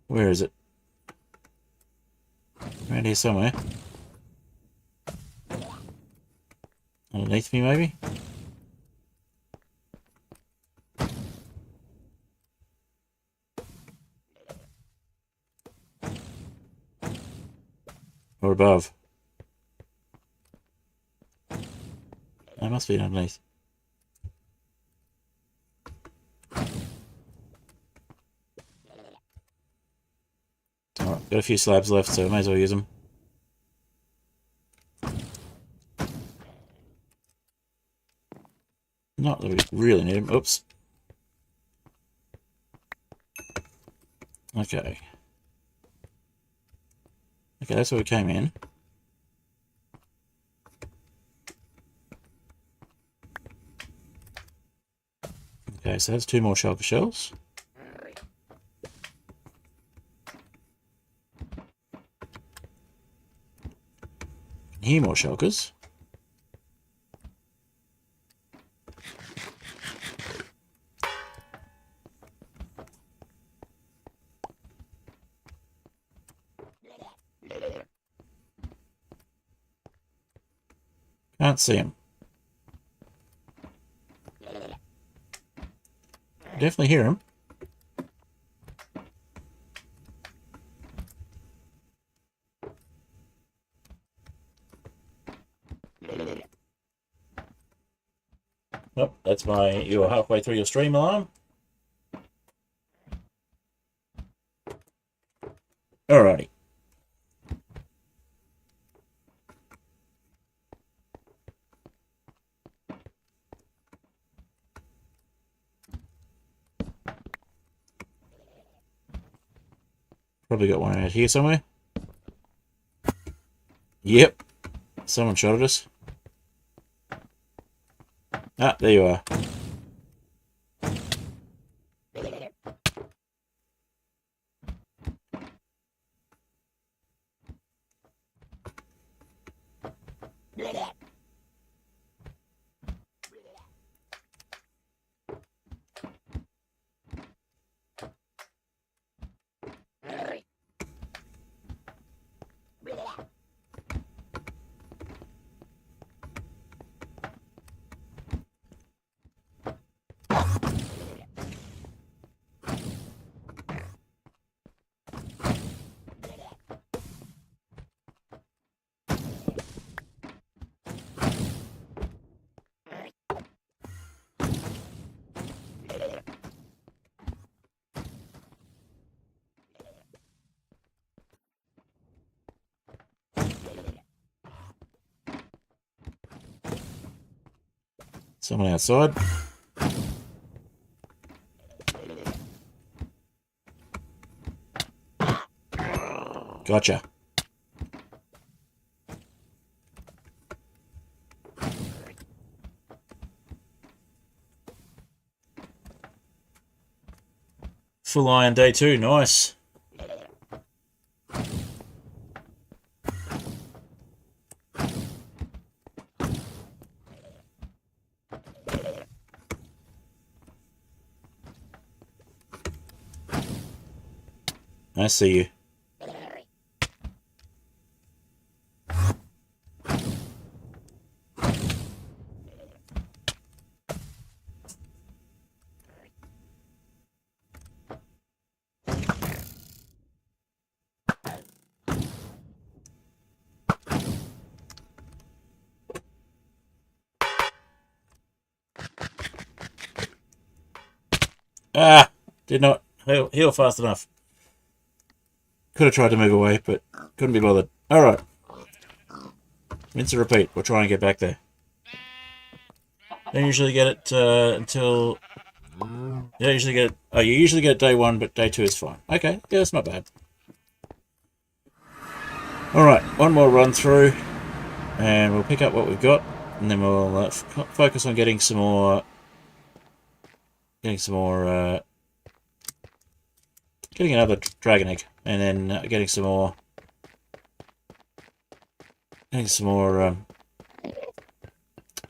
Where is it? Around here somewhere. Underneath me, maybe? Or above? It must be underneath. Alright, got a few slabs left, so I may as well use them. Not that we really need them. Oops. Okay. Okay, that's where we came in. Okay, so that's 2 more shulker shells. Here more shulkers. Can't see him. Definitely hear him. Oh, that's my "you're halfway through your stream" alarm. Alrighty. Probably got one out here somewhere. Yep. Someone shot at us. Ah, there you are. Someone outside. Gotcha. Full iron day 2, nice. I see you. Ah! Did not heal fast enough. Could have tried to move away, but couldn't be bothered. Alright. Rinse and repeat. We'll try and get back there. Don't usually get it until... You don't usually get it... Oh, you usually get it day 1, but day 2 is fine. Okay, yeah, that's not bad. Alright, one more run through. And we'll pick up what we've got. And then we'll focus on getting some more... Getting another dragon egg. And then getting some more...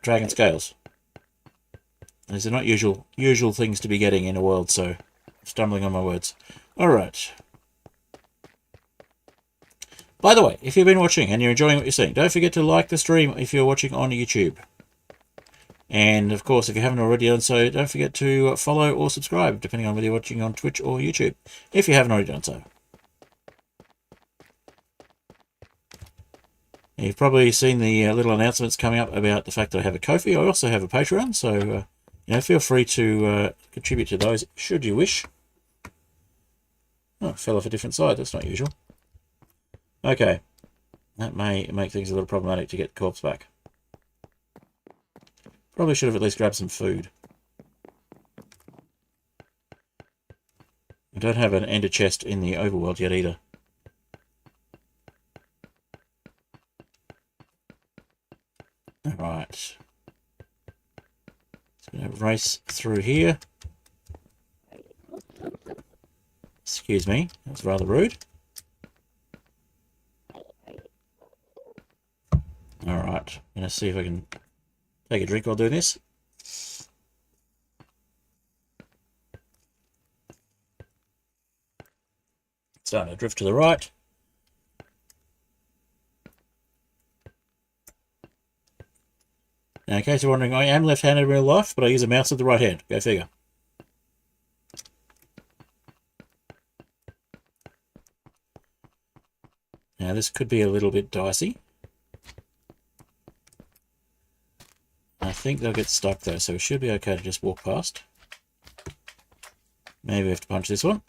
dragon scales. These are not usual things to be getting in a world, so stumbling on my words. Alright. By the way, if you've been watching and you're enjoying what you're seeing, don't forget to like the stream if you're watching on YouTube. And, of course, if you haven't already done so, don't forget to follow or subscribe, depending on whether you're watching on Twitch or YouTube, if you haven't already done so. You've probably seen the little announcements coming up about the fact that I have a Ko-fi. I also have a Patreon, so feel free to contribute to those should you wish. Oh, it fell off a different side. That's not usual. Okay. That may make things a little problematic to get the corpse back. Probably should have at least grabbed some food. I don't have an ender chest in the overworld yet either. Alright. Just going to race through here. Excuse me, that's rather rude. Alright, I'm going to see if I can take a drink while doing this. Starting to drift to the right. Now, in case you're wondering, I am left-handed in real life, but I use a mouse with the right hand. Go figure. Now, this could be a little bit dicey. I think they'll get stuck, though, so it should be okay to just walk past. Maybe we have to punch this one.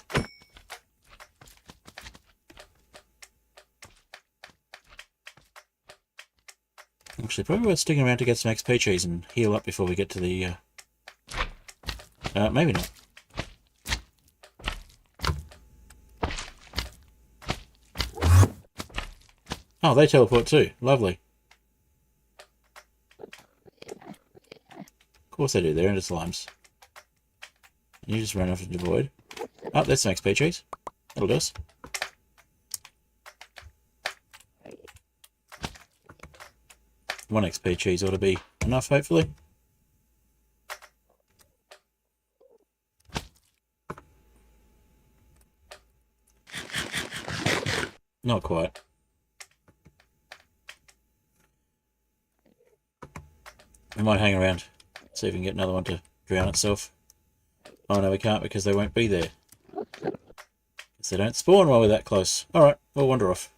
Actually, probably worth sticking around to get some XP cheese and heal up before we get to the... maybe not. Oh, they teleport too. Lovely. Of course they do. They're Enderslimes. You just ran off into the void. Oh, that's some XP cheese. That'll do us. One XP cheese ought to be enough, hopefully. Not quite. We might hang around, see if we can get another one to drown itself. Oh no, we can't because they won't be there. Because they don't spawn while we're that close. Alright, we'll wander off.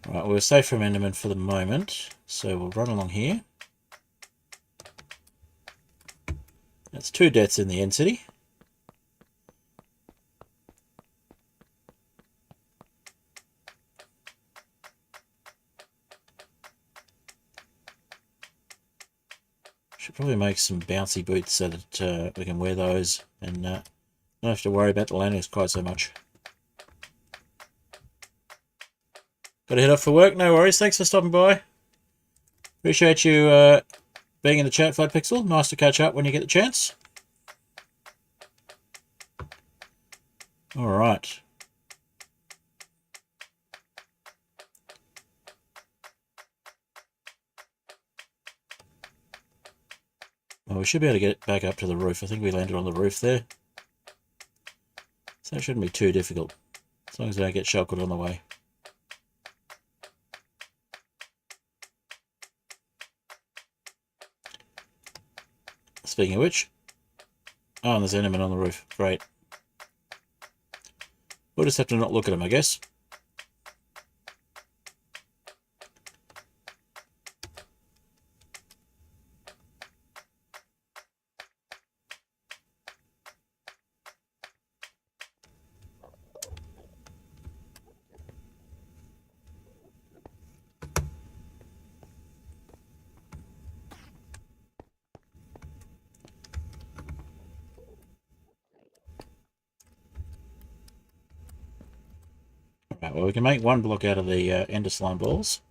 Right, we're safe from Enderman for the moment, so we'll run along here. That's 2 deaths in the end city. Should probably make some bouncy boots so that we can wear those and not have to worry about the landings quite so much. Got to head off for work, no worries. Thanks for stopping by. Appreciate you being in the chat, FlatPixel. Nice to catch up when you get the chance. Alright. Well, we should be able to get it back up to the roof. I think we landed on the roof there. So it shouldn't be too difficult, as long as we don't get shelled on the way. Speaking of which, oh, and there's Enderman on the roof. Great. We'll just have to not look at him, I guess. Right, well, we can make one block out of the Enderslime balls.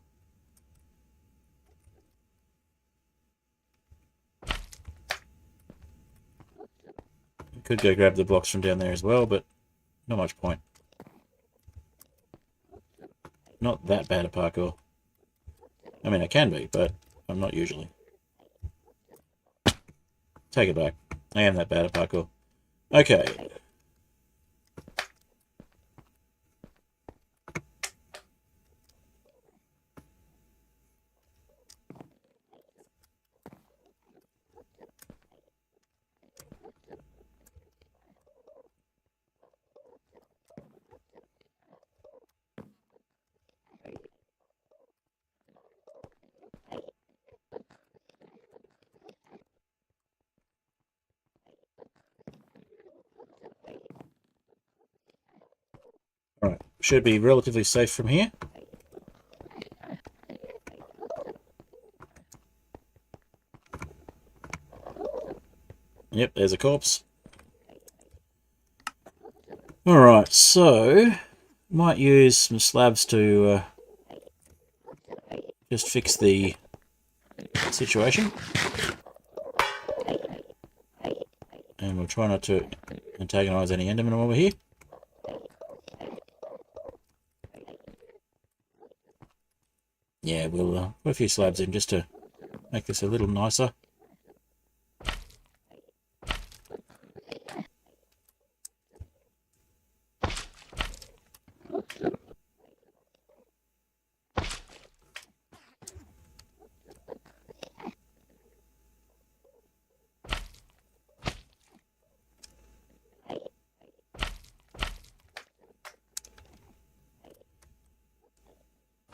We could go grab the blocks from down there as well, but not much point. Not that bad a parkour. I mean, I can be, but I'm not usually. Take it back. I am that bad at parkour. Okay. Alright, should be relatively safe from here. Yep, there's a corpse. Alright, so might use some slabs to just fix the situation. And we'll try not to antagonise any Endermen while we're here. Yeah, we'll put a few slabs in just to make this a little nicer.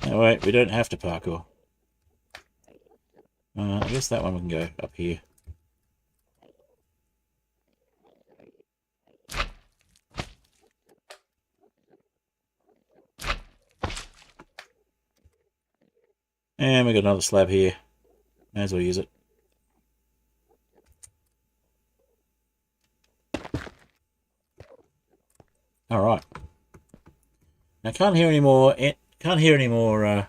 Oh wait, we don't have to parkour. I guess that one we can go up here. And we got another slab here. May as well use it. Alright. Now can't hear any more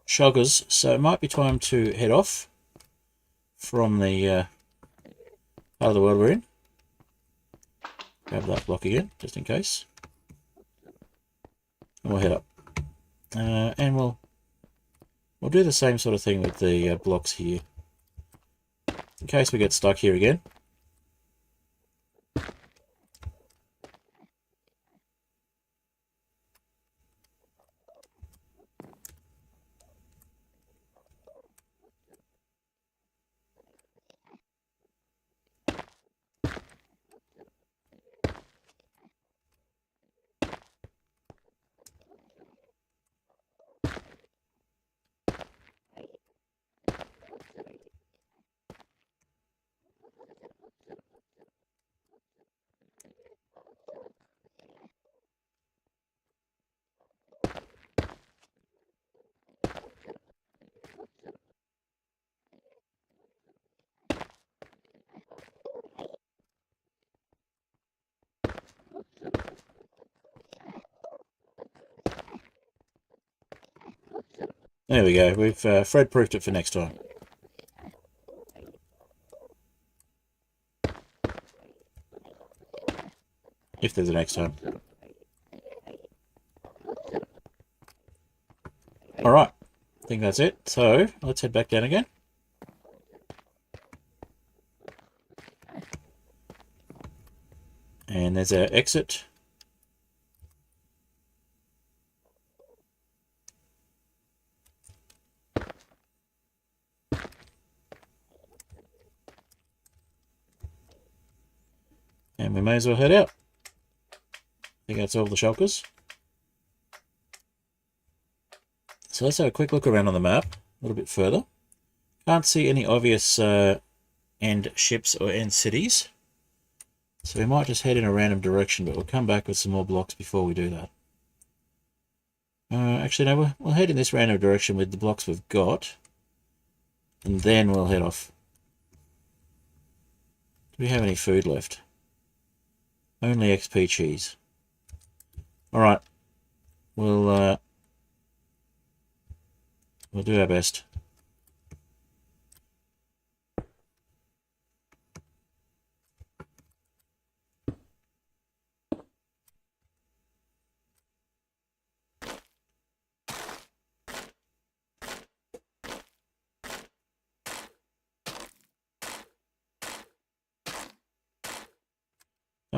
shoggers, so it might be time to head off from the part of the world we're in. Grab that block again, just in case. And we'll head up. And we'll do the same sort of thing with the blocks here. In case we get stuck here again. There we go. We've Fred-proofed it for next time. If there's a next time. Alright. I think that's it. So, let's head back down again. And there's our exit. And we may as well head out. I think that's all the shulkers. So let's have a quick look around on the map, a little bit further. Can't see any obvious end ships or end cities. So we might just head in a random direction, but we'll come back with some more blocks before we do that. Actually, no, we'll head in this random direction with the blocks we've got. And then we'll head off. Do we have any food left? Only XP cheese. Alright. We'll do our best.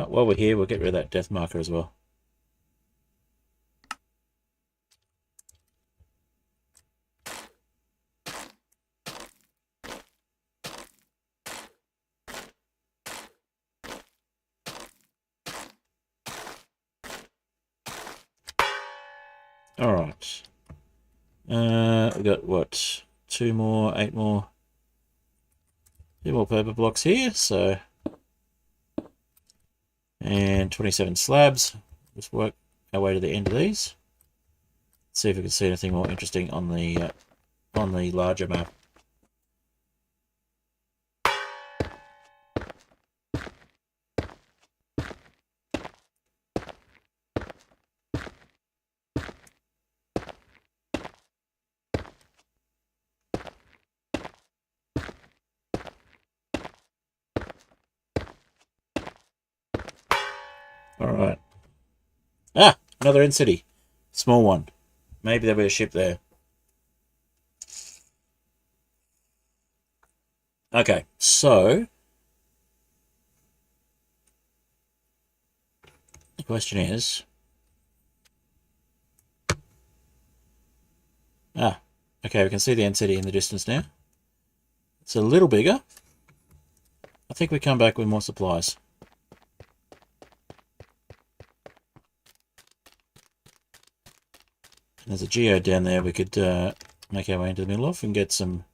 While we're here, we'll get rid of that death marker as well. Alright. We've got, what, 2 more, 8 more. 2 more paper blocks here, so... And 27 slabs. Let's work our way to the end of these. See if we can see anything more interesting on the larger map. Alright. Ah! Another end city. Small one. Maybe there'll be a ship there. Okay, so... the question is... Ah, okay, we can see the end city in the distance now. It's a little bigger. I think we come back with more supplies. There's a geode down there we could make our way into the middle of and get some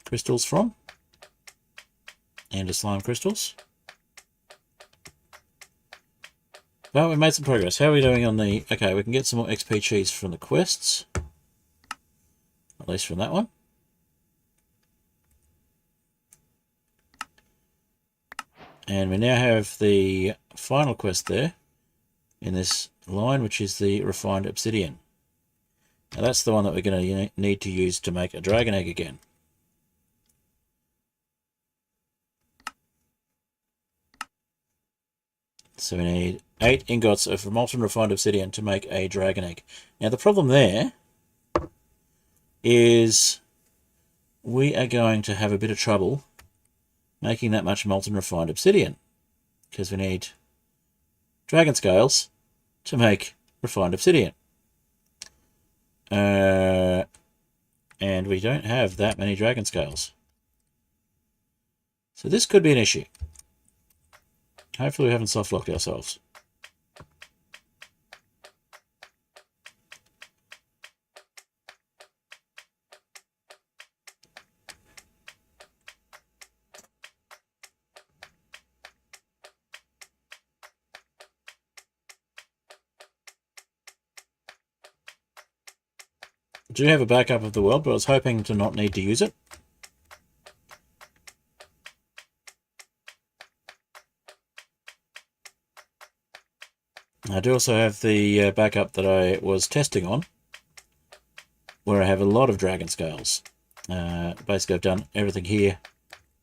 crystals from. Enderslime crystals. Well, we made some progress. How are we doing on the... Okay, we can get some more XP cheese from the quests. At least from that one. And we now have the final quest there in this line, which is the refined obsidian. Now that's the one that we're going to need to use to make a dragon egg again. So we need 8 ingots of molten refined obsidian to make a dragon egg. Now the problem there is we are going to have a bit of trouble making that much molten refined obsidian, because we need dragon scales to make refined obsidian. And we don't have that many dragon scales. So this could be an issue. Hopefully we haven't soft-locked ourselves. I do have a backup of the world, but I was hoping to not need to use it. I do also have the backup that I was testing on, where I have a lot of dragon scales. Basically, I've done everything here,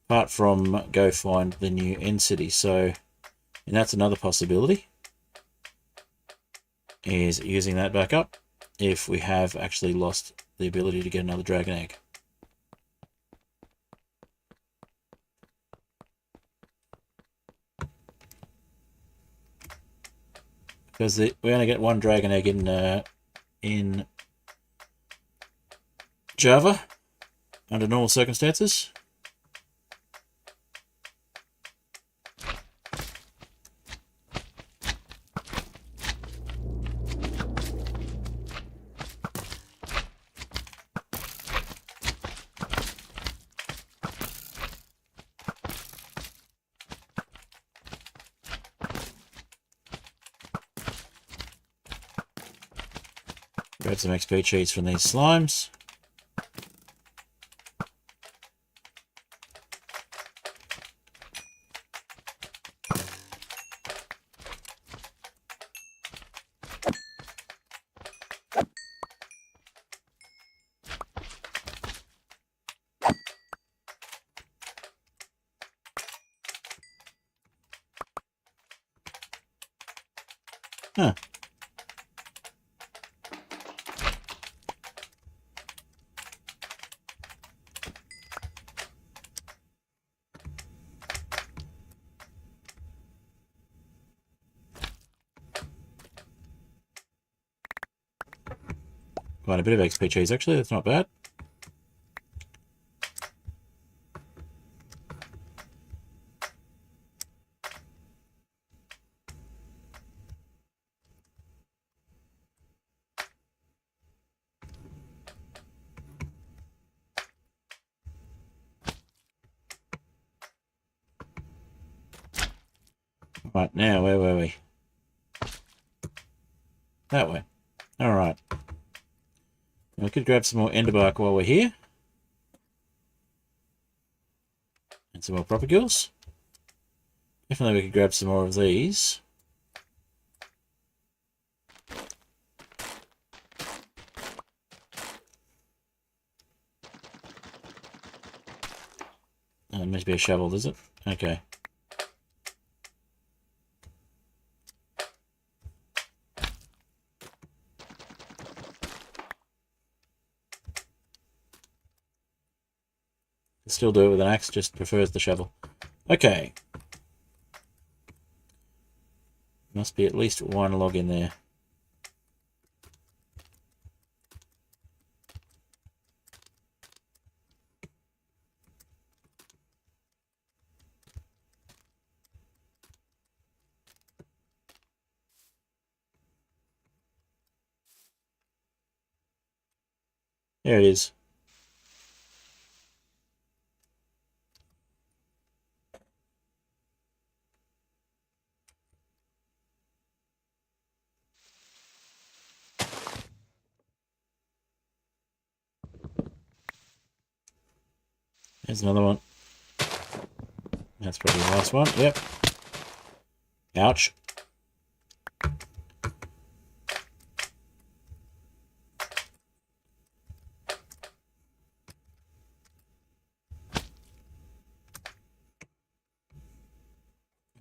apart from go find the new end city. So, and that's another possibility, is using that backup if we have actually lost the ability to get another dragon egg. Because we only get one dragon egg in Java under normal circumstances. Grab some XP cheese from these slimes. Huh. Quite a bit of XP cheese actually, that's not bad. Right, now, where were we? That way. Alright. We could grab some more Enderbark while we're here. And some more propagules. Definitely we could grab some more of these. Oh, it must be a shovel, does it? Okay. Still do it with an axe, just prefers the shovel. Okay. Must be at least one log in there. There it is. There's another one. That's probably the last one. Yep. Ouch.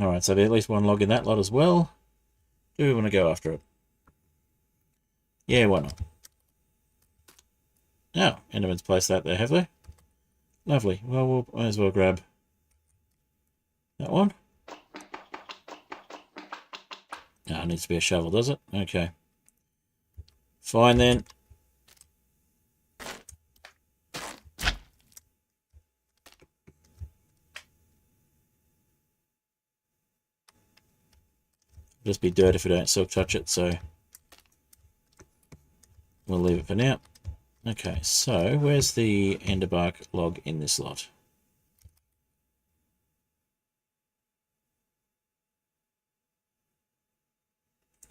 Alright, so there's at least one log in that lot as well. Do we want to go after it? Yeah, why not? Oh, Enderman's placed that there, have they? Lovely. Well, we'll might as well grab that one. No, it needs to be a shovel, does it? Okay. Fine then. Just be dirt if we don't silk touch it, so we'll leave it for now. Okay, so where's the Enderbark log in this lot?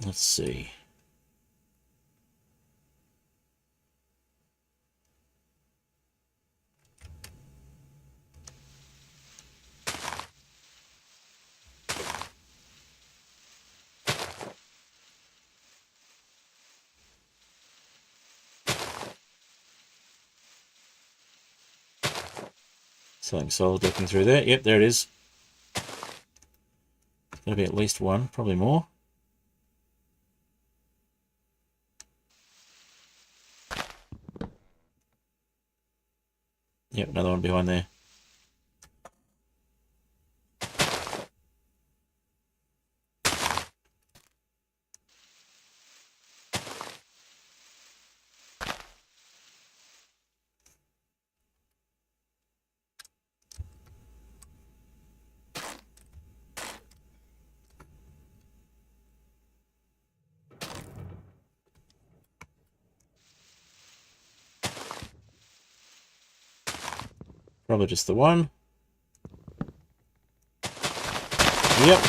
Let's see. Something solid looking through there. Yep, there it is. It's going to be at least one, probably more. Yep, another one behind there. Probably just the one. Yep.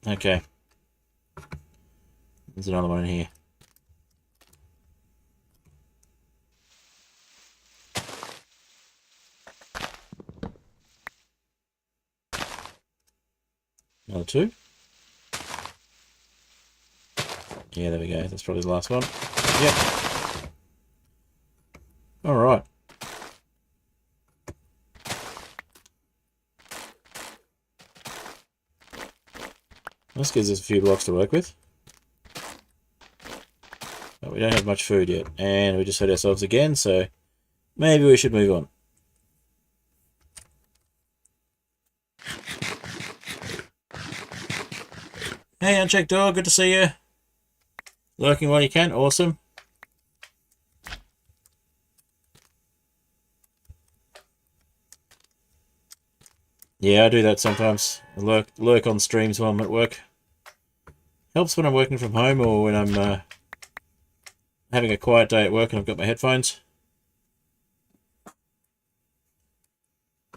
Okay. There's another one in here. Another two. Yeah, there we go. That's probably the last one. Yep. Alright. This gives us a few blocks to work with. But we don't have much food yet. And we just hurt ourselves again, so maybe we should move on. Hey, Unchecked Dog, good to see you. Lurking while you can, awesome. Yeah, I do that sometimes. I lurk on streams while I'm at work. Helps when I'm working from home or when I'm having a quiet day at work and I've got my headphones.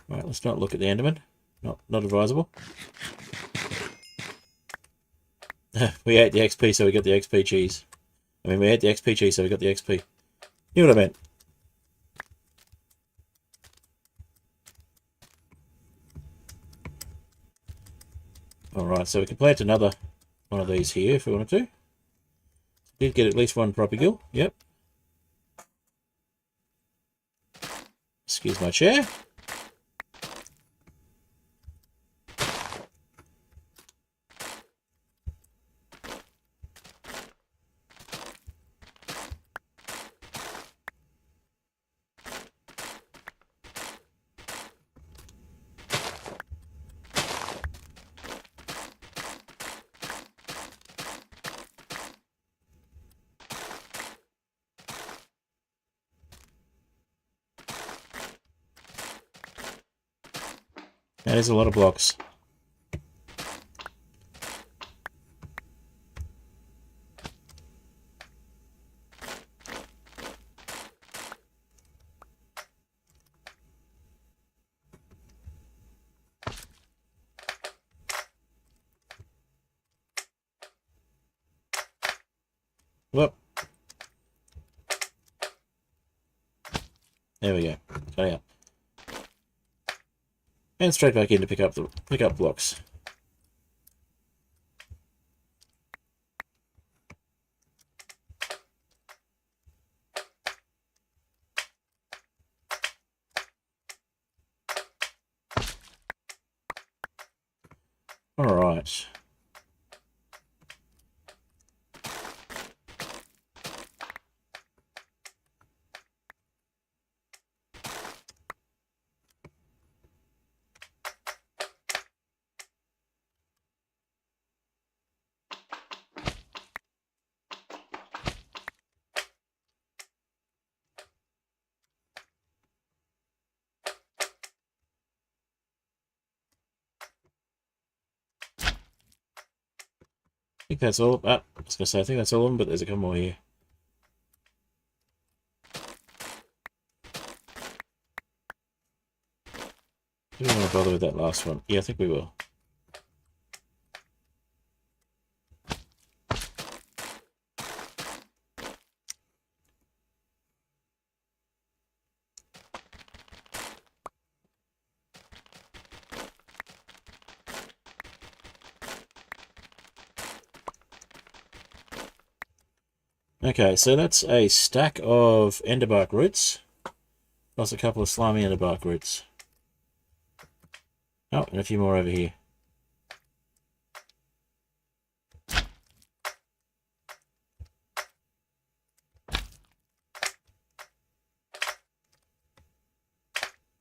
Right, let's not look at the Enderman. Not advisable. We ate the XP, so we got the XP cheese. I mean, we ate the XP cheese, so we got the XP. You know what I meant? Alright, so we can plant another one of these here if we wanted to. Did get at least one propaguil. Yep. Excuse my chair. That is a lot of blocks. Whoop. There we go. Cut out. And straight back in to pick up blocks. All right. I think that's all. I was going to say, I think that's all of them, but there's a couple more here. Do we want to bother with that last one? Yeah, I think we will. Okay, so that's a stack of Enderbark roots, plus a couple of slimy Enderbark roots. Oh, and a few more over here.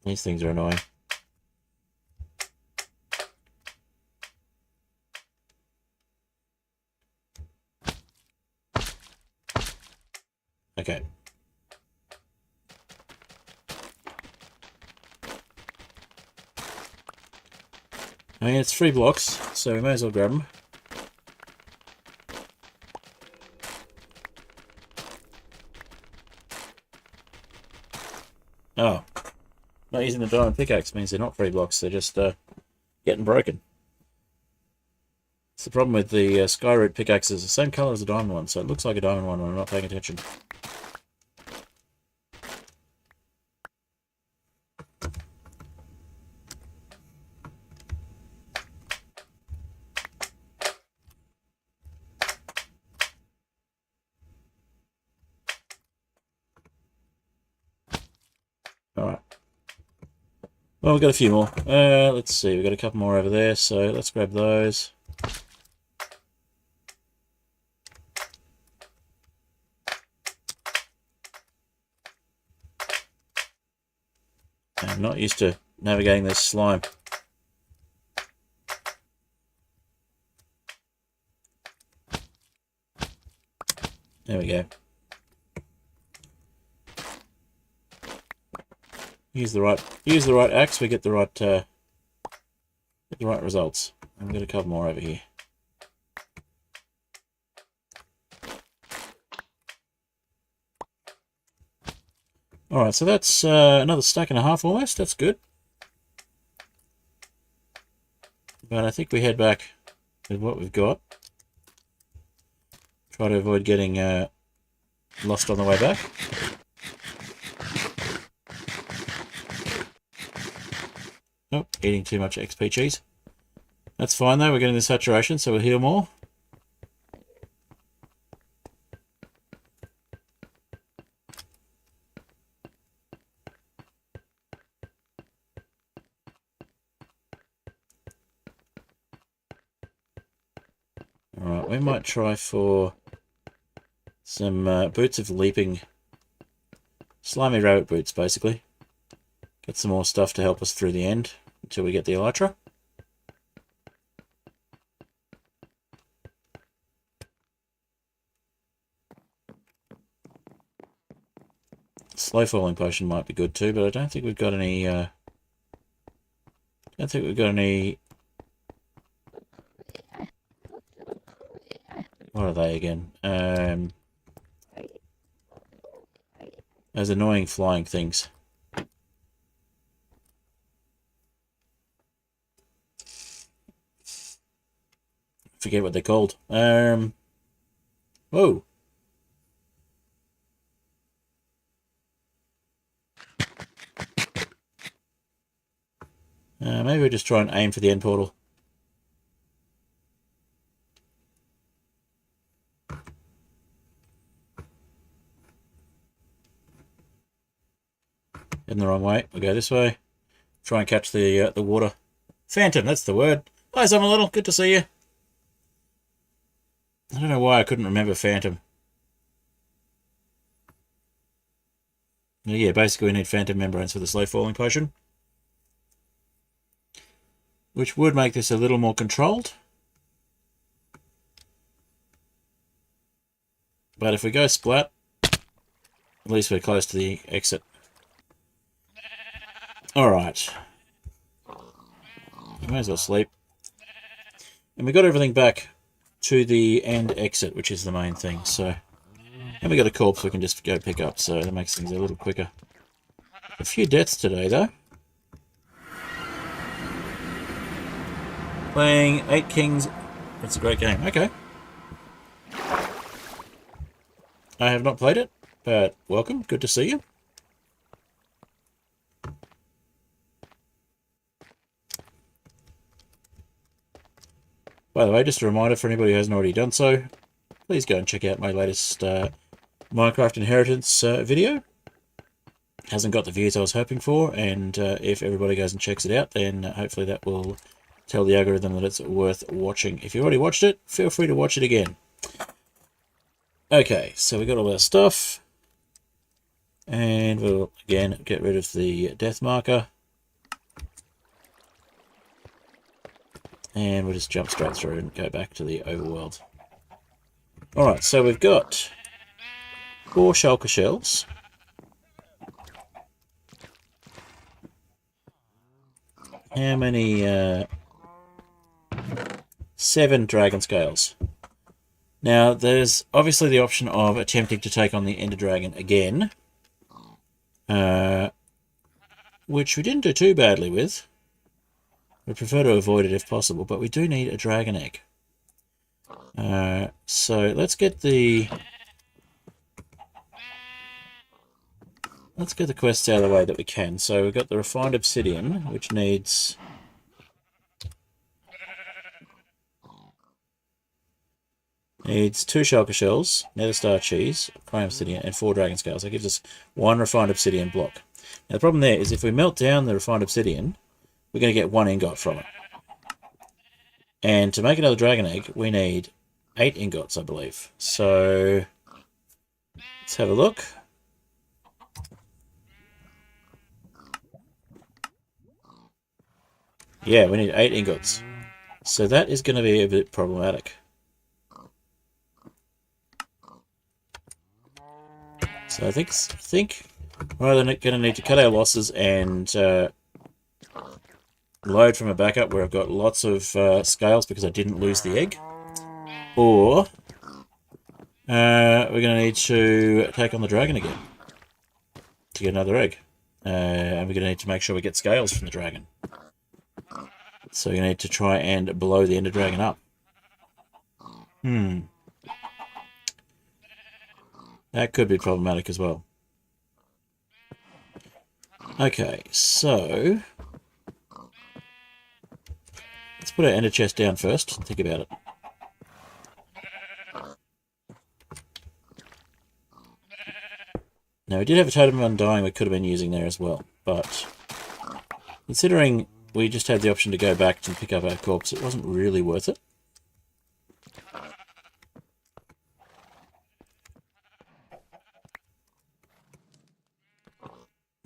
These things are annoying. Okay. I mean, it's 3 blocks, so we may as well grab them. Oh. Not using the diamond pickaxe means they're not free blocks, they're just getting broken. It's the problem with the Skyroot pickaxes, the same colour as the diamond one, so it looks like a diamond one when I'm not paying attention. Alright. Well, we've got a few more. Let's see, we've got a couple more over there, so let's grab those. I'm not used to navigating this slime. There we go. Use the right axe, we get the right results. And we've got a couple more over here. Alright, so that's another stack and a half almost. That's good. But I think we head back with what we've got. Try to avoid getting lost on the way back. Oh, eating too much XP cheese. That's fine though, we're getting the saturation, so we'll heal more. Alright, we might try for some boots of leaping. Slimy rabbit boots, basically. Get some more stuff to help us through the end until we get the elytra. Slow falling potion might be good too, but I don't think we've got any. What are they again? Those annoying flying things. Forget what they're called. Whoa. Maybe we just try and aim for the end portal. Heading the wrong way. We'll go this way. Try and catch the water. Phantom, that's the word. Hi, Summer Little. Good to see you. I don't know why I couldn't remember Phantom. Yeah, basically we need Phantom membranes for the slow falling potion. Which would make this a little more controlled. But if we go splat, at least we're close to the exit. Alright. May as well sleep. And we got everything back to the end exit, which is the main thing. So, and we got a corpse we can just go pick up, so that makes things a little quicker. A few deaths today, though. Playing 8 Kings. It's a great game. Okay. I have not played it, but welcome. Good to see you. By the way, just a reminder for anybody who hasn't already done so, please go and check out my latest Minecraft Inheritance video. Hasn't got the views I was hoping for, and if everybody goes and checks it out, then hopefully that will tell the algorithm that it's worth watching. If you already watched it, feel free to watch it again. Okay, so we got all our stuff. And we'll, again, get rid of the death marker. And we'll just jump straight through and go back to the overworld. Alright, so we've got 4 shulker shells. How many? 7 dragon scales. Now, there's obviously the option of attempting to take on the Ender Dragon again. which we didn't do too badly with. We prefer to avoid it if possible, but we do need a dragon egg. So let's get the quests out of the way that we can. So we've got the refined obsidian, which needs 2 shulker shells, nether star cheese, chrome obsidian, and 4 dragon scales. That gives us 1 refined obsidian block. Now the problem there is if we melt down the refined obsidian, we're going to get 1 ingot from it. And to make another dragon egg, we need 8 ingots, I believe. So let's have a look. Yeah, we need 8 ingots. So that is going to be a bit problematic. So I think we're either going to need to cut our losses and load from a backup where I've got lots of scales because I didn't lose the egg, or we're going to need to take on the dragon again to get another egg, and we're going to need to make sure we get scales from the dragon. So we're going to need to try and blow the ender dragon up. That could be problematic as well. Okay, so let's put our ender chest down first and think about it. Now, we did have a totem of undying we could have been using there as well, but considering we just had the option to go back and pick up our corpse, it wasn't really worth it.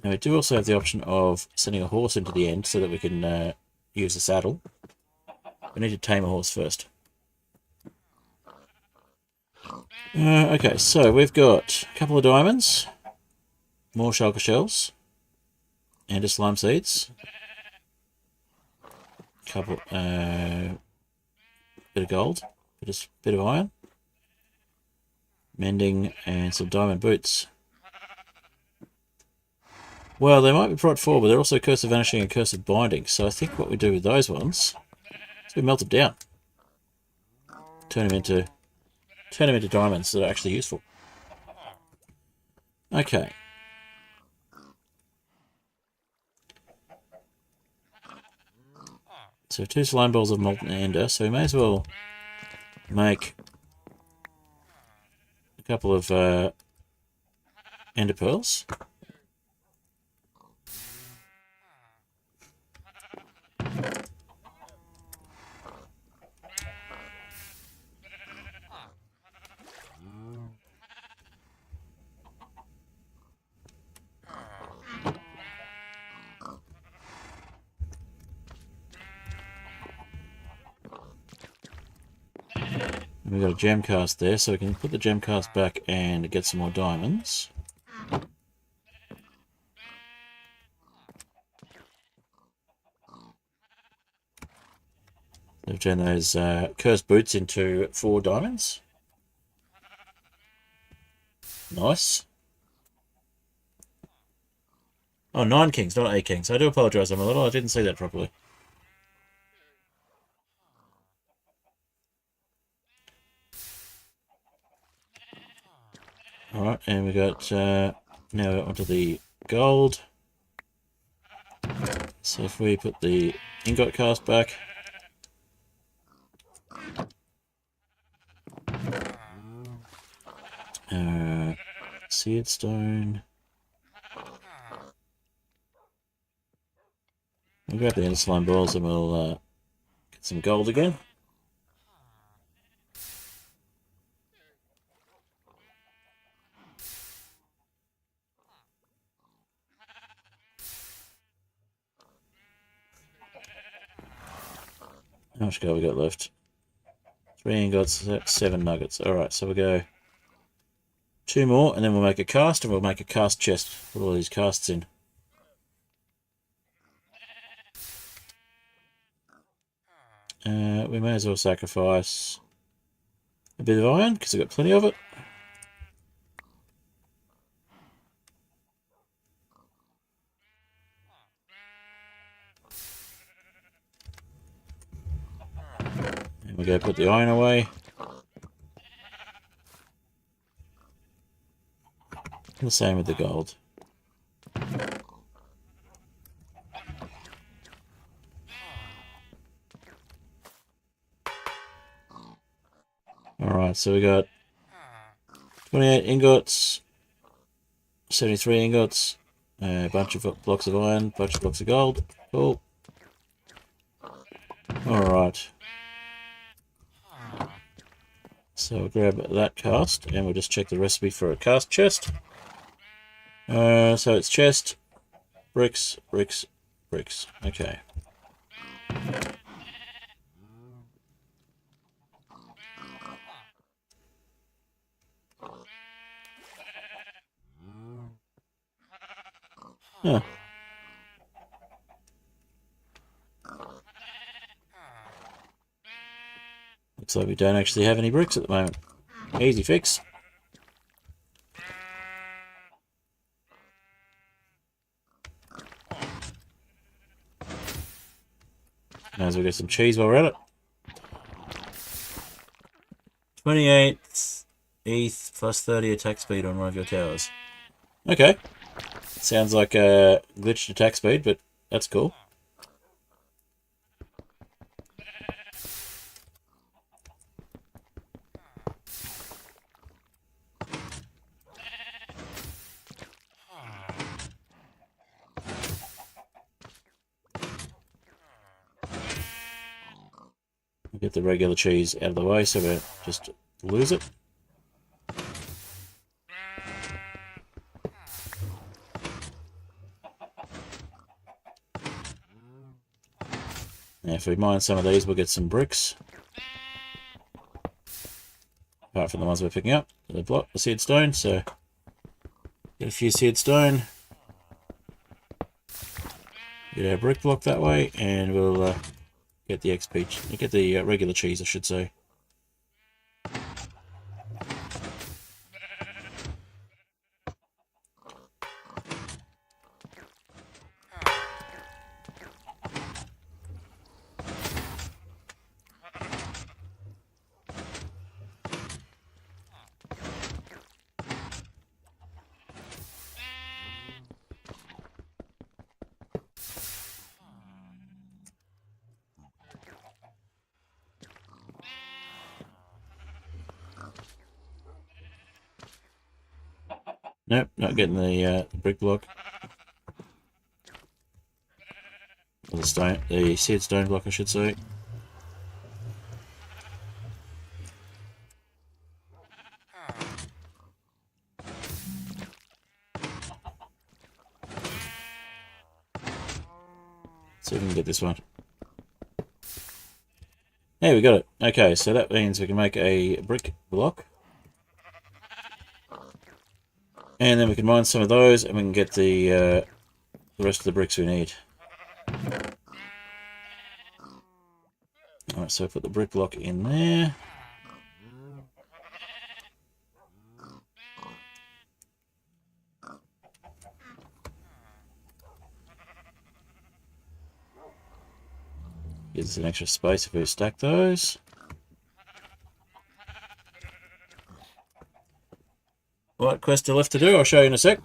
Now, we do also have the option of sending a horse into the end so that we can use the saddle. We need to tame a horse first. Okay, so we've got a couple of diamonds, more shulker shells, Enderslime seeds, couple, bit of gold, bit of iron, mending, and some diamond boots. Well, they might be brought forward, but they're also Curse of Vanishing and Curse of Binding. So I think what we do with those ones is we melt them down, turn them into diamonds that are actually useful. Okay. So 2 slime balls of molten ender. So we may as well make a couple of ender pearls. We've got a gem cast there, so we can put the gem cast back and get some more diamonds. We've turned those cursed boots into 4 diamonds. Nice. Oh, 9 kings, not 8 kings. I do apologise, I'm a little. I didn't see that properly. Alright, and we got now onto the gold. So if we put the ingot cast back, seared stone. We'll grab the Enderslime balls and we'll get some gold again. How much gold we got left? 3 ingots, 7 nuggets. Alright, so we'll go 2 more and then we'll make a cast and we'll make a cast chest. Put all these casts in. We may as well sacrifice a bit of iron because I've got plenty of it. And we go put the iron away. And the same with the gold. Alright, so we got 28 ingots, 73 ingots, a bunch of blocks of iron, a bunch of blocks of gold. Cool. Alright. So we'll grab that cast and we'll just check the recipe for a cast chest. So it's chest, bricks, bricks, bricks. Okay. Huh. Looks like we don't actually have any bricks at the moment. Easy fix. Might as well get some cheese while we're at it. 28 ETH plus 30 attack speed on one of your towers. Okay. Sounds like a glitched attack speed, but that's cool. Get the regular cheese out of the way so we don't just lose it. Now if we mine some of these, we'll get some bricks. Apart from the ones we're picking up. The block, the seared stone, so get a few seared stone. Get our brick block that way, and we'll get the XP, get the regular cheese, I should say. Nope, not getting the brick block. Or the seared stone block, I should say. See if we can get this one. Hey, we got it. Okay, so that means we can make a brick block. And then we can mine some of those, and we can get the rest of the bricks we need. Alright, so put the brick block in there. Gives us an extra space if we stack those. What quest are left to do? I'll show you in a sec.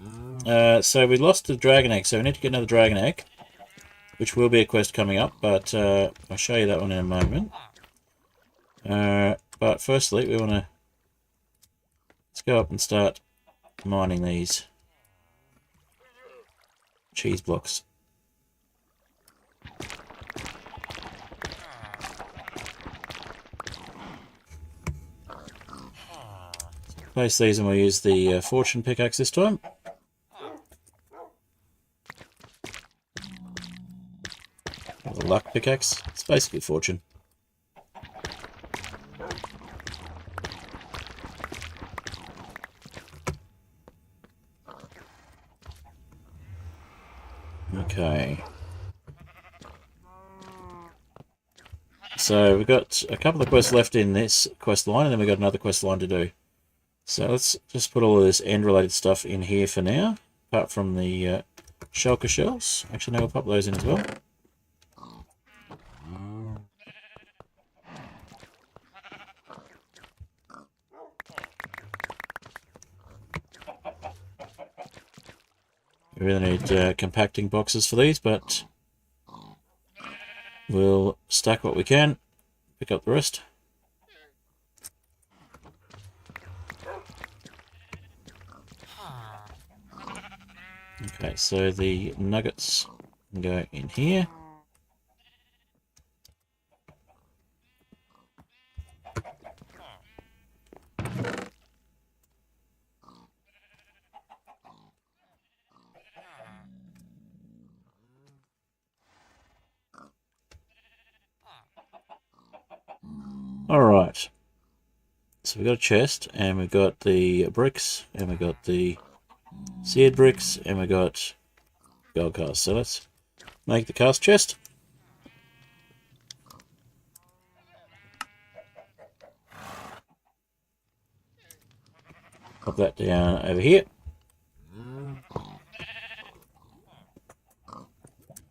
So we lost the dragon egg, so we need to get another dragon egg, which will be a quest coming up, but I'll show you that one in a moment. But firstly, we want to let's go up and start mining these cheese blocks. Place these and we'll use the fortune pickaxe this time. Or the luck pickaxe. It's basically fortune. Okay. So we've got a couple of quests left in this quest line, and then we've got another quest line to do. So let's just put all of this end-related stuff in here for now, apart from the shulker shells. Actually, no, we'll pop those in as well. We really need compacting boxes for these, but we'll stack what we can, pick up the rest. Okay, so the nuggets can go in here. Alright, so we've got a chest, and we've got the bricks, and we've got the seared bricks, and we've got gold cast. So let's make the cast chest. Pop that down over here.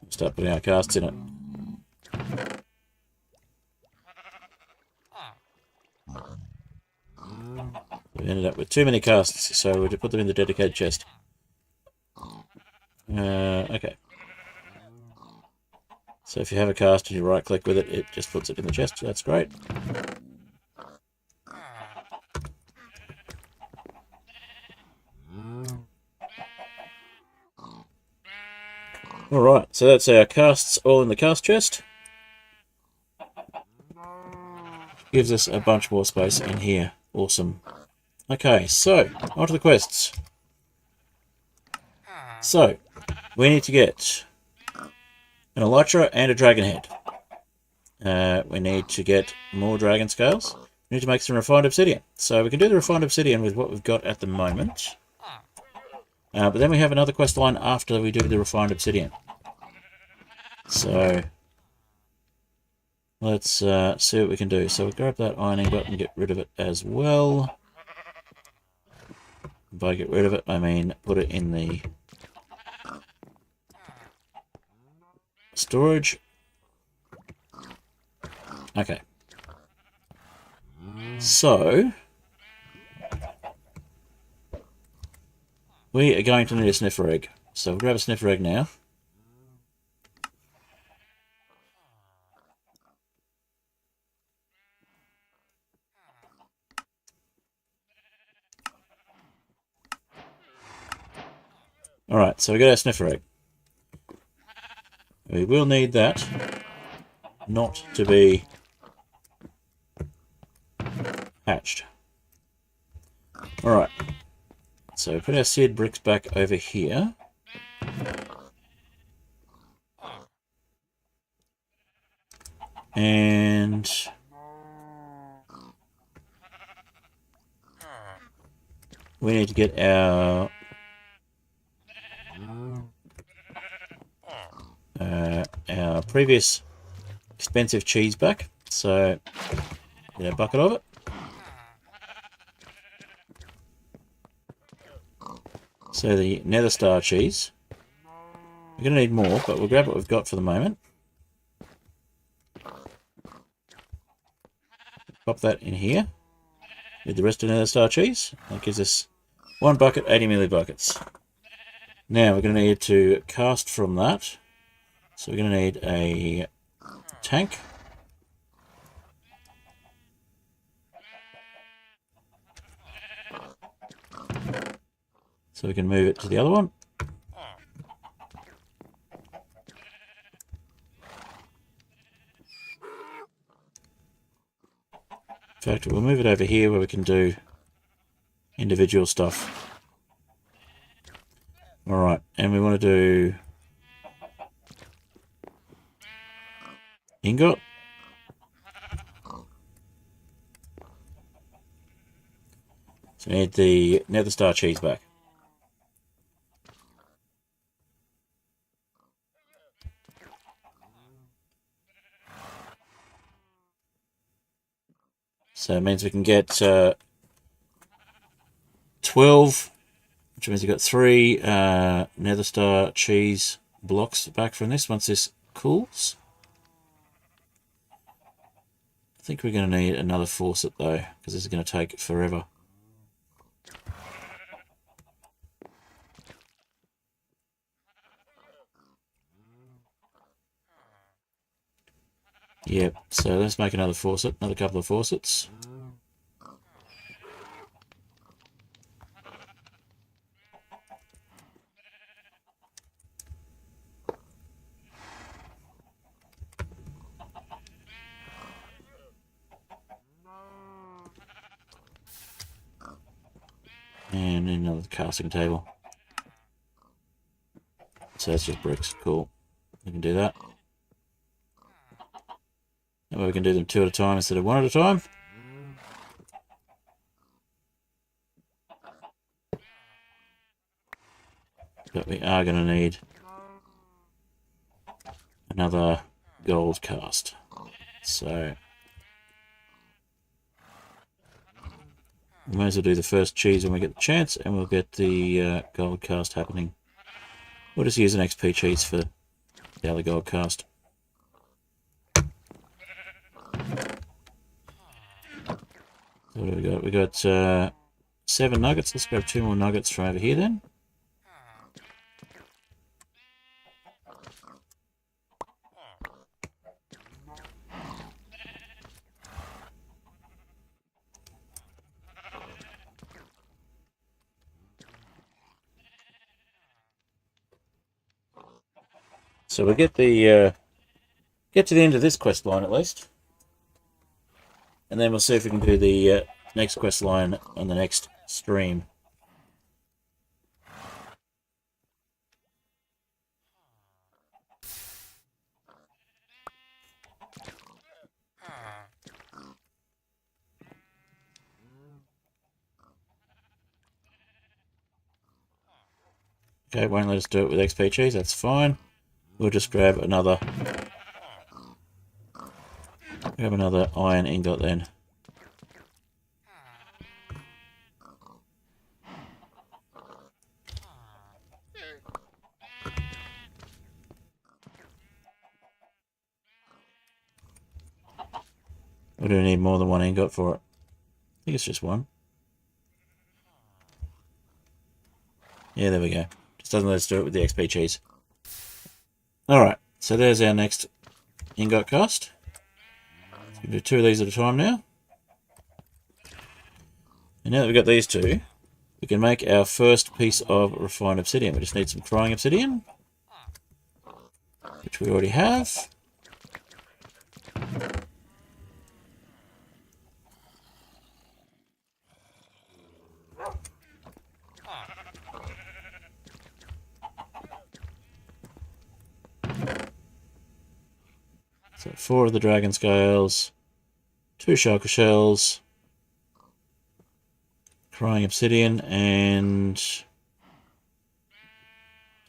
Start putting our casts in it. We ended up with too many casts, so we'll just put them in the dedicated chest. Okay. So if you have a cast and you right click with it, it just puts it in the chest. That's great. Alright, so that's our casts all in the cast chest. Gives us a bunch more space in here. Awesome. Okay, so, on to the quests. So, we need to get an elytra and a dragon head. We need to get more dragon scales. We need to make some refined obsidian. So we can do the refined obsidian with what we've got at the moment. But then we have another quest line after we do the refined obsidian. So let's see what we can do. So we'll grab that ironing button and get rid of it as well. By get rid of it, I mean put it in the storage. Okay. So we are going to need a sniffer egg. So we'll grab a sniffer egg now. Alright, so we got our sniffer egg. We will need that not to be hatched. Alright, so put our seared bricks back over here. And we need to get our previous expensive cheese back. So get a bucket of it. So the nether star cheese. We're going to need more, but we'll grab what we've got for the moment. Pop that in here with the rest of nether star cheese. That gives us one bucket, 80 millibuckets. Now we're going to need to cast from that. So we're going to need a tank. So we can move it to the other one. In fact, we'll move it over here where we can do individual stuff. Alright, and we want to do ingot. So we need the nether star cheese back. So it means we can get 12, which means we've got 3 nether star cheese blocks back from this once this cools. I think we're going to need another faucet though, because this is going to take forever. Yep, so let's make another faucet, another couple of faucets. And another casting table. So that's just bricks. Cool. We can do that. That way we can do them 2 at a time instead of 1 at a time. But we are going to need another gold cast. So we may as well do the first cheese when we get the chance, and we'll get the gold cast happening. We'll just use an XP cheese for the other gold cast. What do we got? We got 7 nuggets. Let's grab 2 more nuggets from over here then. So we'll get the get to the end of this quest line at least, and then we'll see if we can do the next quest line on the next stream. Okay, won't let us do it with XP cheese. That's fine. We'll just grab another iron ingot then. We do need more than 1 ingot for it. I think it's just 1. Yeah, there we go. Just doesn't let us do it with the XP cheese. Alright, so there's our next ingot cast. So we do 2 of these at a time now. And now that we've got these 2, we can make our first piece of refined obsidian. We just need some crying obsidian, which we already have. So 4 of the dragon scales, 2 shulker shells, crying obsidian, and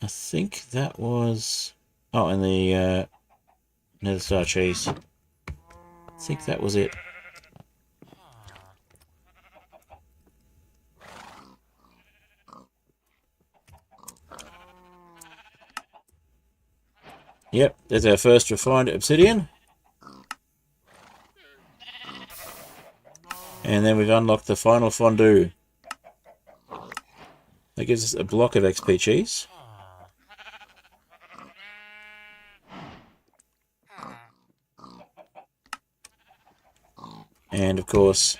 I think that was... Oh, and the nether star cheese. I think that was it. Yep, there's our first refined obsidian. And then we've unlocked the final fondue. That gives us a block of XP cheese. And of course,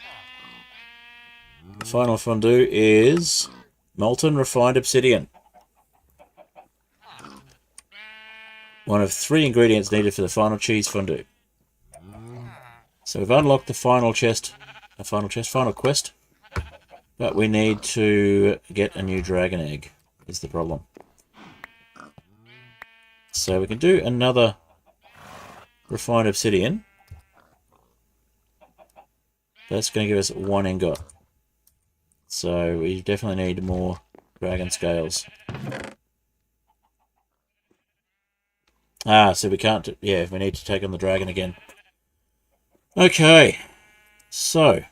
the final fondue is molten refined obsidian. One of 3 ingredients needed for the final cheese fondue. So we've unlocked the final chest, final quest, but we need to get a new dragon egg, is the problem. So we can do another refined obsidian. That's going to give us 1 ingot. So we definitely need more dragon scales. Ah, so we can't... Yeah, we need to take on the dragon again. Okay. So,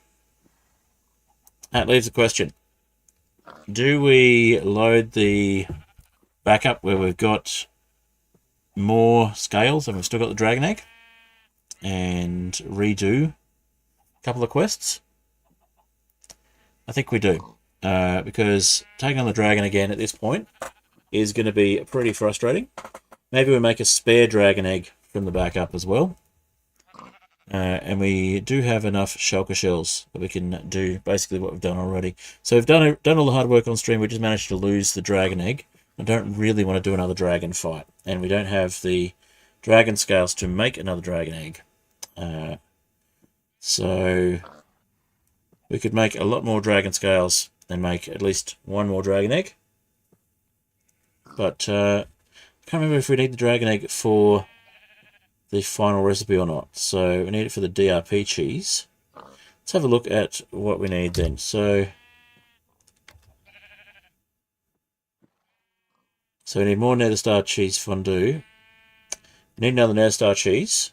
that leaves the question. Do we load the backup where we've got more scales and we've still got the dragon egg and redo a couple of quests? I think we do. Because taking on the dragon again at this point is going to be pretty frustrating. Maybe we make a spare dragon egg from the backup as well. And we do have enough shulker shells that we can do basically what we've done already. So we've done all the hard work on stream. We just managed to lose the dragon egg. I don't really want to do another dragon fight, and we don't have the dragon scales to make another dragon egg. So we could make a lot more dragon scales and make at least one more dragon egg. But I can't remember if we need the dragon egg for the final recipe or not. So we need it for the DRP cheese. Let's have a look at what we need then. So we need more Nether Star cheese fondue. We need another Nether Star cheese.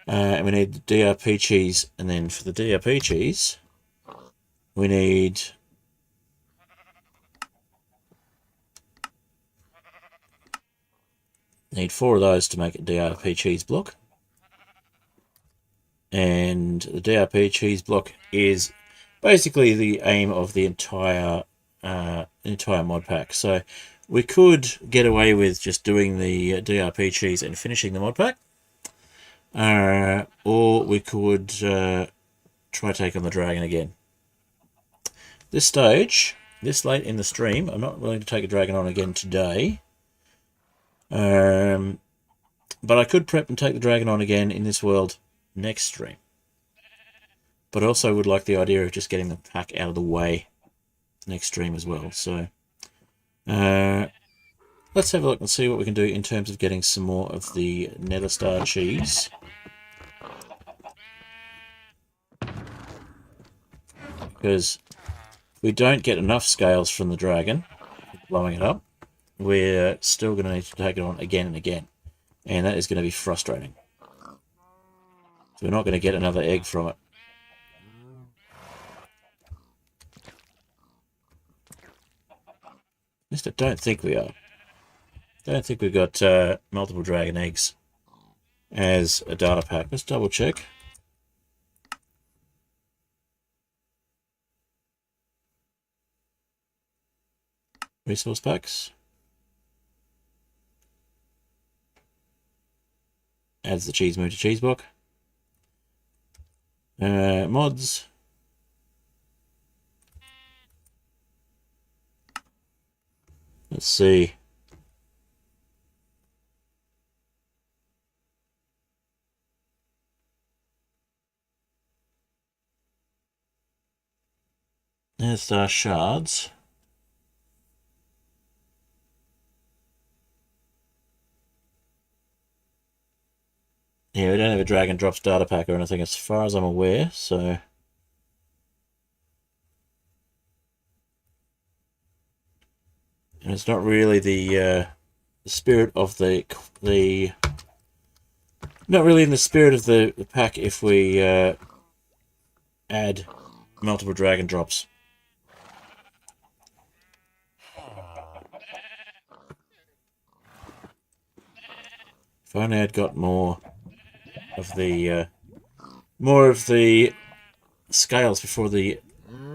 And we need the DRP cheese. And then for the DRP cheese, we need 4 of those to make a DRP cheese block. And the DRP cheese block is basically the aim of the entire mod pack. So we could get away with just doing the DRP cheese and finishing the mod pack, or we could try take on the dragon again. This stage, this late in the stream, I'm not willing to take a dragon on again today. But I could prep and take the dragon on again in this world next stream. But I also would like the idea of just getting the pack out of the way next stream as well. So let's have a look and see what we can do in terms of getting some more of the Nether Star cheese. Because if we don't get enough scales from the dragon, blowing it up, we're still going to need to take it on again and again. And that is going to be frustrating. So we're not going to get another egg from it. At least I don't think we are. Don't think we've got multiple dragon eggs as a data pack. Let's double check. Resource packs. Adds the cheese moon to cheese block. Mods. Let's see. There's our shards. Yeah, we don't have a Dragon Drops data pack or anything as far as I'm aware, so... And it's not really the spirit of the not really in the spirit of the pack if we add multiple Dragon Drops. If only I'd got more of the scales before the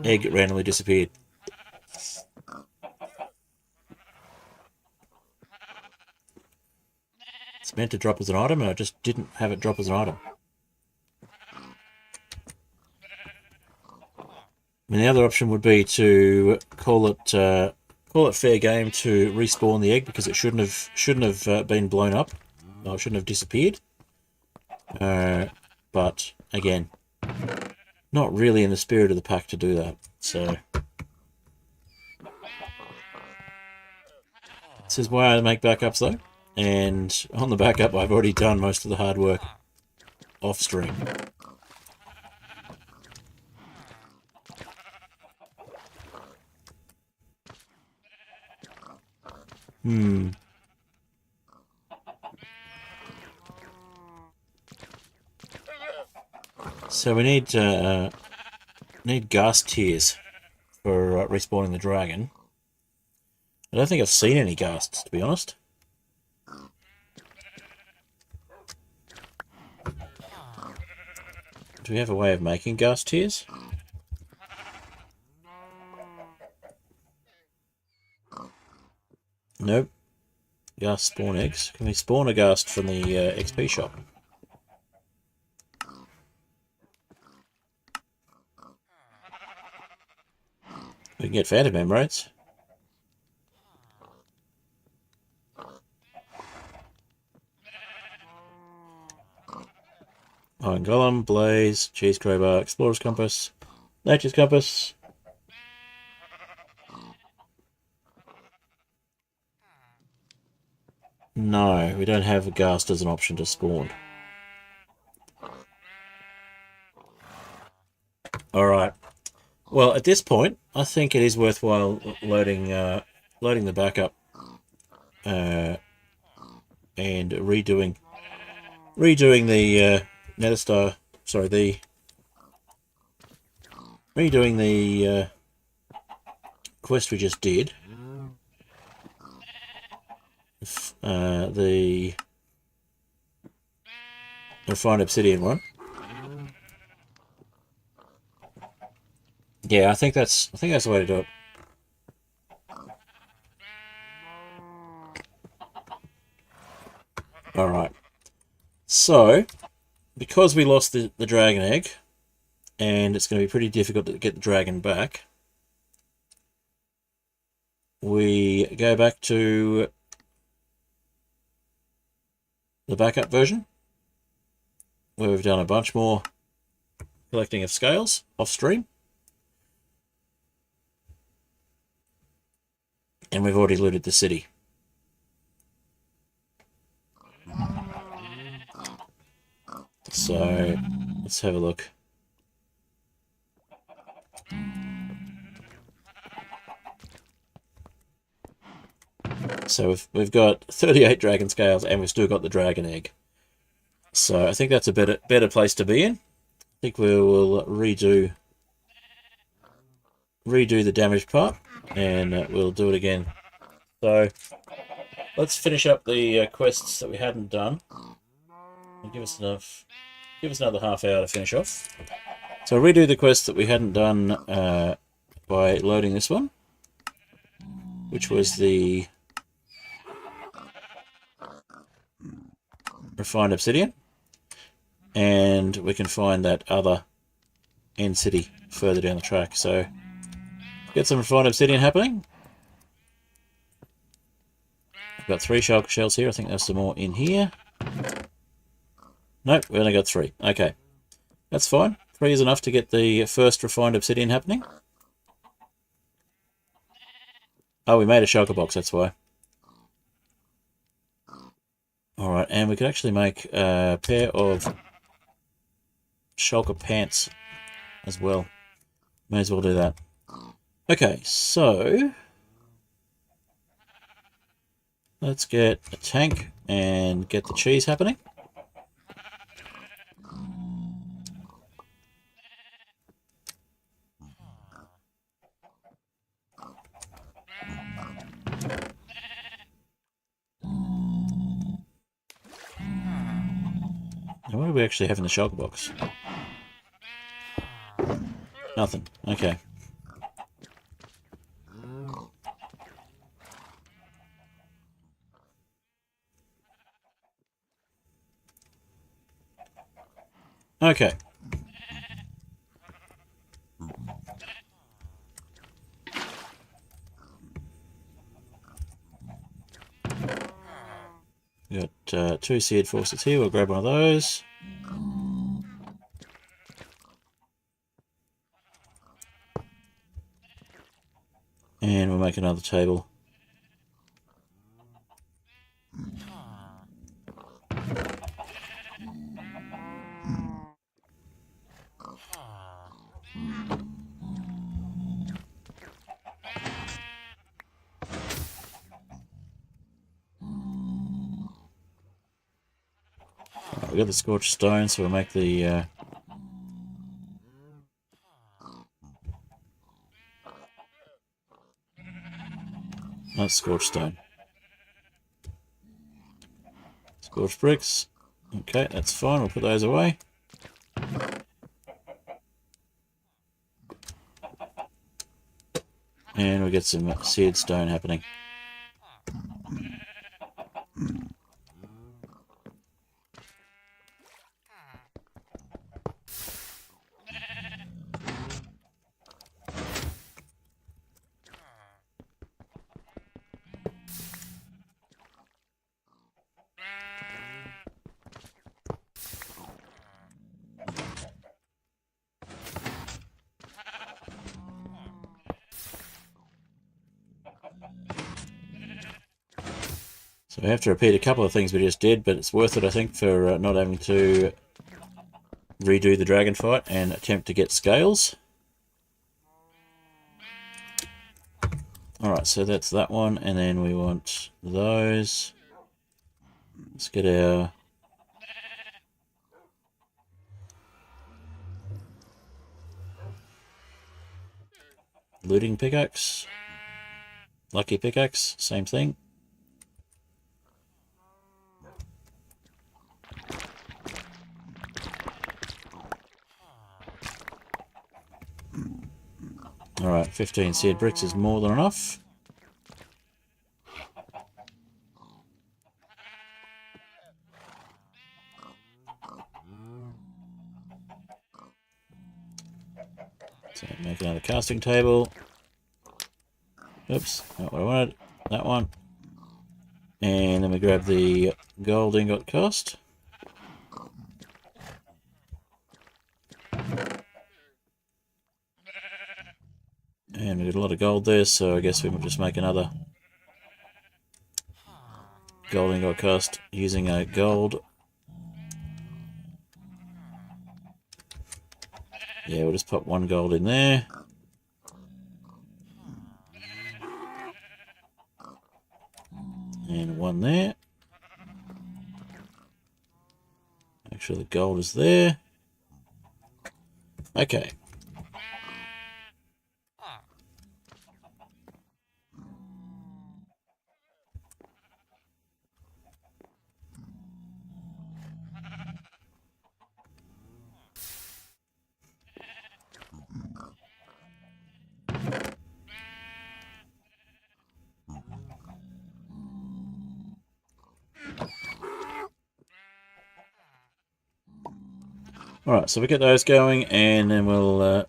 egg randomly disappeared. It's meant to drop as an item, and I just didn't have it drop as an item. I mean, the other option would be to call it fair game to respawn the egg because it shouldn't have been blown up. No, it shouldn't have disappeared. But again, not really in the spirit of the pack to do that. So this is why I make backups though. And on the backup, I've already done most of the hard work off stream. So we need ghast tears for respawning the dragon. I don't think I've seen any ghasts, to be honest. Do we have a way of making ghast tears? Nope. Ghast spawn eggs. Can we spawn a ghast from the XP shop? We can get phantom emeralds. Iron Golem, Blaze, Cheese Crowbar, Explorer's Compass, Nature's Compass. No, we don't have a Ghast as an option to spawn. Alright. Well, at this point, I think it is worthwhile loading the backup and redoing the Nether Star. Sorry, redoing the quest we just did. The refined obsidian one. Yeah, I think that's the way to do it. All right. So, because we lost the dragon egg, and it's going to be pretty difficult to get the dragon back, we go back to the backup version, where we've done a bunch more collecting of scales off stream. And we've already looted the city. So, let's have a look. So we've got 38 dragon scales and we've still got the dragon egg. So I think that's a better place to be in. I think we will redo the damage part, and we'll do it again. So let's finish up the quests that we hadn't done. Give us another half hour to finish off. So I'll redo the quests that we hadn't done by loading this one, which was the refined obsidian, and we can find that other end city further down the track. So get some refined obsidian happening. I've got 3 shulker shells here. I think there's some more in here. Nope, we only got 3. Okay, that's fine. 3 is enough to get the first refined obsidian happening. Oh, we made a shulker box, that's why. Alright, and we could actually make a pair of shulker pants as well. May as well do that. Okay, so let's get a tank and get the cheese happening. Now, what do we actually have in the shulker box? Nothing. Okay. Okay. We got 2 seared faucets here. We'll grab one of those. And we'll make another table. We've got the scorched stone, so we'll make the that's scorched stone. Scorched bricks. Okay, that's fine. We'll put those away. And we'll get some seared stone happening. So we have to repeat a couple of things we just did, but it's worth it, I think, for not having to redo the dragon fight and attempt to get scales. Alright, so that's that one, and then we want those. Let's get our looting pickaxe. Lucky pickaxe, same thing. Alright, 15 seared bricks is more than enough. So make another casting table. Oops, not what I wanted. That one. And then we grab the gold ingot cast. And we got a lot of gold there, so I guess we will just make another gold ingot cast using a gold. Yeah, we'll just put one gold in there. And one there. Make sure the gold is there. Okay. Alright, so we get those going, and then we'll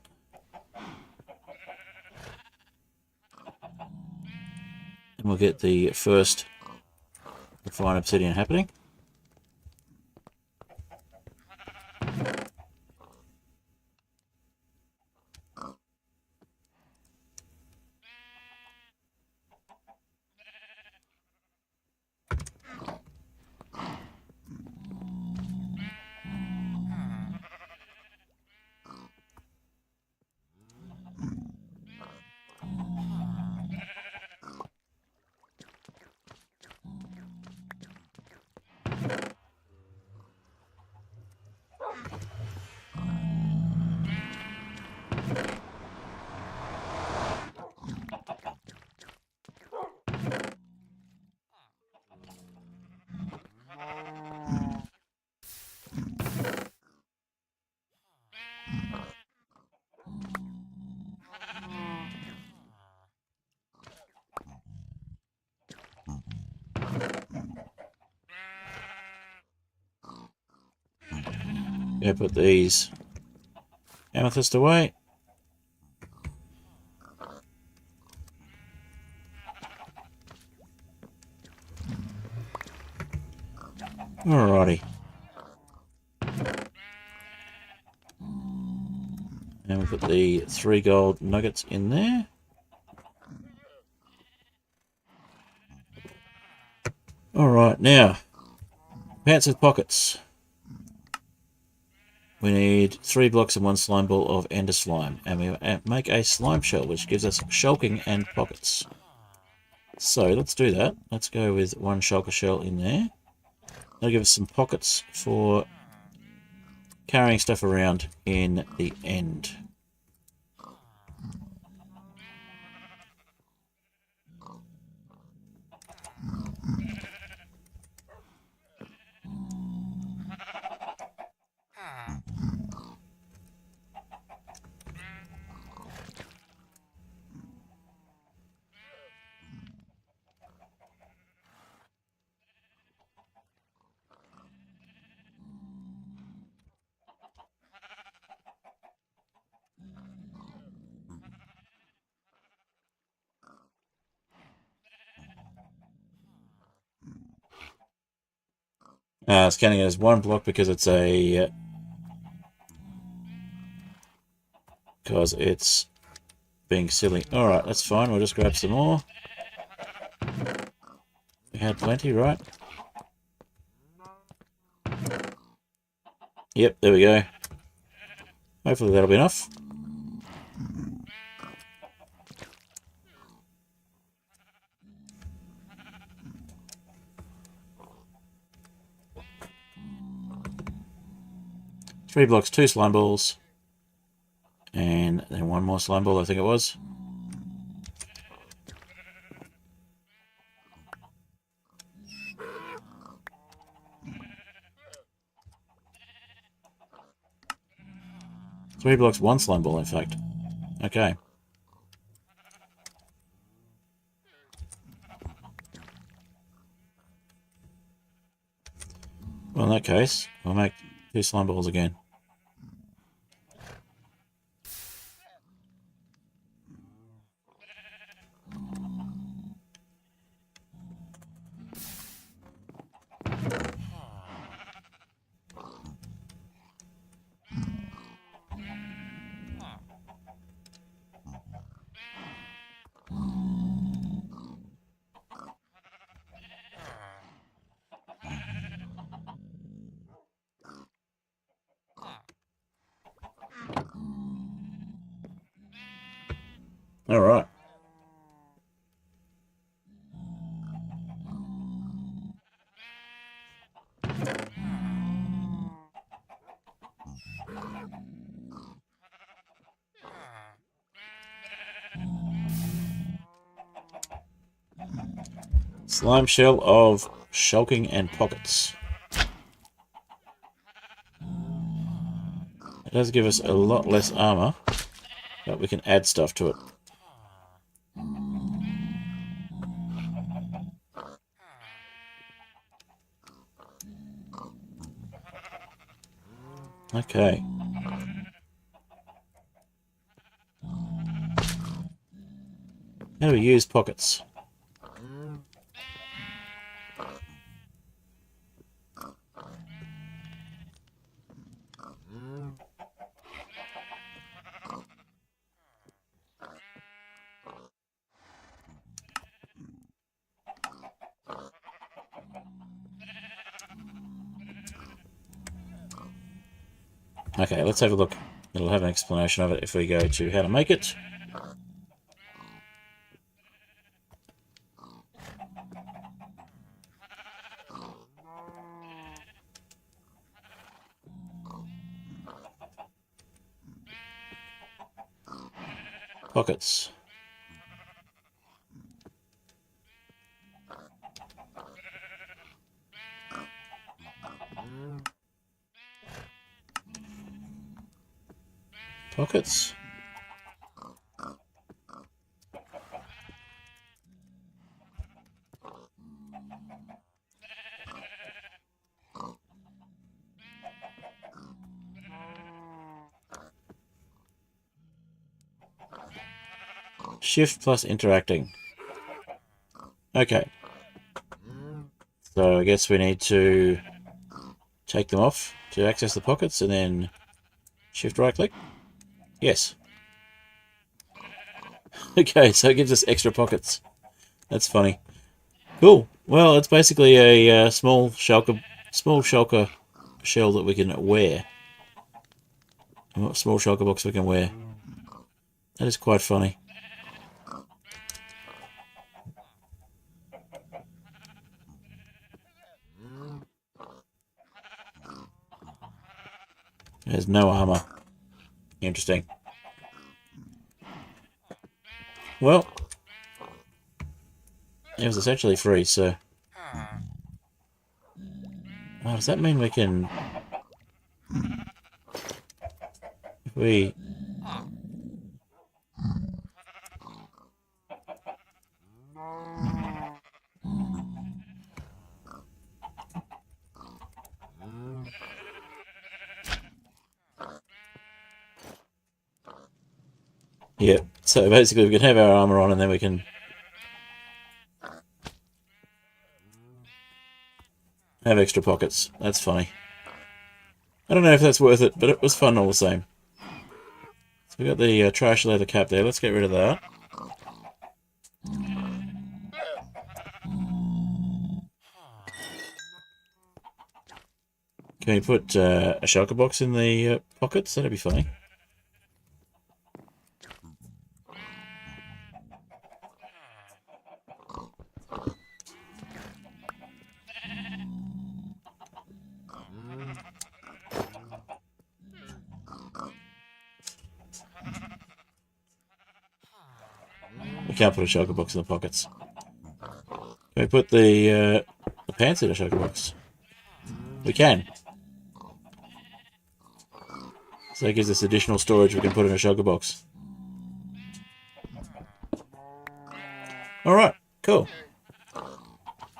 get the first refined obsidian happening. Yeah, put these amethyst away. Alrighty. And we'll put the 3 gold nuggets in there. Alright, now, pants with pockets. We need 3 blocks and 1 slime ball of ender slime. And we make a slime shell, which gives us shulking and pockets. So, let's do that. Let's go with 1 shulker shell in there. That'll give us some pockets for carrying stuff around in the end. It's counting it as 1 block because it's being silly. Alright, that's fine. We'll just grab some more. We had plenty, right? Yep, there we go. Hopefully that'll be enough. Three blocks, 2 slime balls. And then 1 more slime ball, I think it was. Three blocks, 1 slime ball, in fact. Okay. Well, in that case, we'll make 2 slime balls again. All right. Slime shell of shulking and pockets. It does give us a lot less armor, but we can add stuff to it. Okay. How do we use pockets? Okay, let's have a look. It'll have an explanation of it if we go to how to make it. Pockets. Pockets. Shift plus interacting. Okay. So I guess we need to take them off to access the pockets and then shift right click. Yes. Okay, so it gives us extra pockets. That's funny. Cool. Well, it's basically a small shulker shell that we can wear. A small shulker box we can wear. That is quite funny. There's no armor. Interesting. Well, it was essentially free, so... Oh, does that mean we can... If we... Yeah, so basically we can have our armor on and then we can have extra pockets. That's funny. I don't know if that's worth it, but it was fun all the same. So we got the trash leather cap there. Let's get rid of that. Can we put a shulker box in the pockets? That'd be funny. We can't put a shulker box in the pockets. Can we put the pants in a shulker box? We can. So that gives us additional storage we can put in a shulker box. Alright, cool.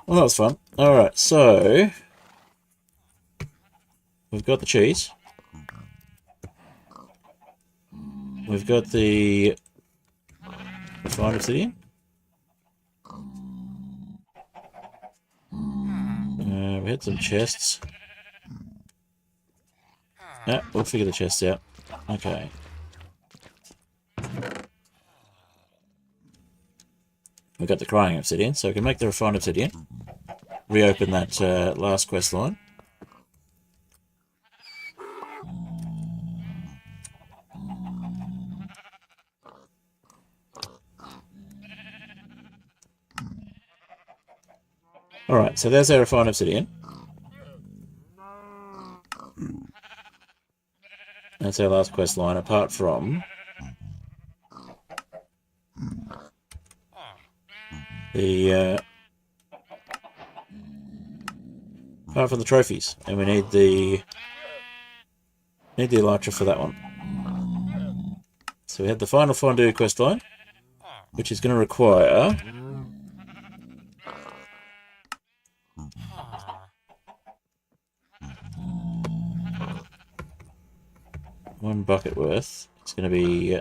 Well, that was fun. Alright, so we've got the cheese. We've got the refined obsidian. We had some chests. Yeah, we'll figure the chests out. Okay. We've got the crying obsidian, so we can make the refined obsidian. Reopen that last quest line. Alright, so there's our refined obsidian. That's our last quest line, apart from the trophies, and we need the elytra for that one. So we had the final fondue quest line, which is going to require one bucket worth. It's going to be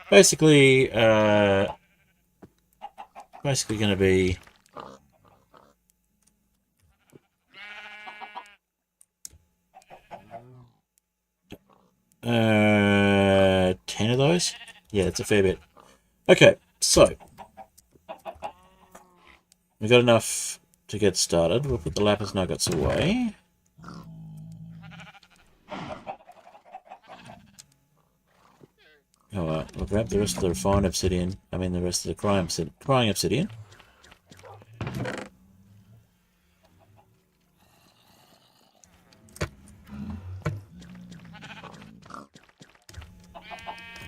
basically going to be 10 of those. Yeah, it's a fair bit. Okay, so we've got enough to get started. We'll put the lapis nuggets away. Alright, we'll grab the rest of the refined obsidian. I mean, the rest of the crying obsidian.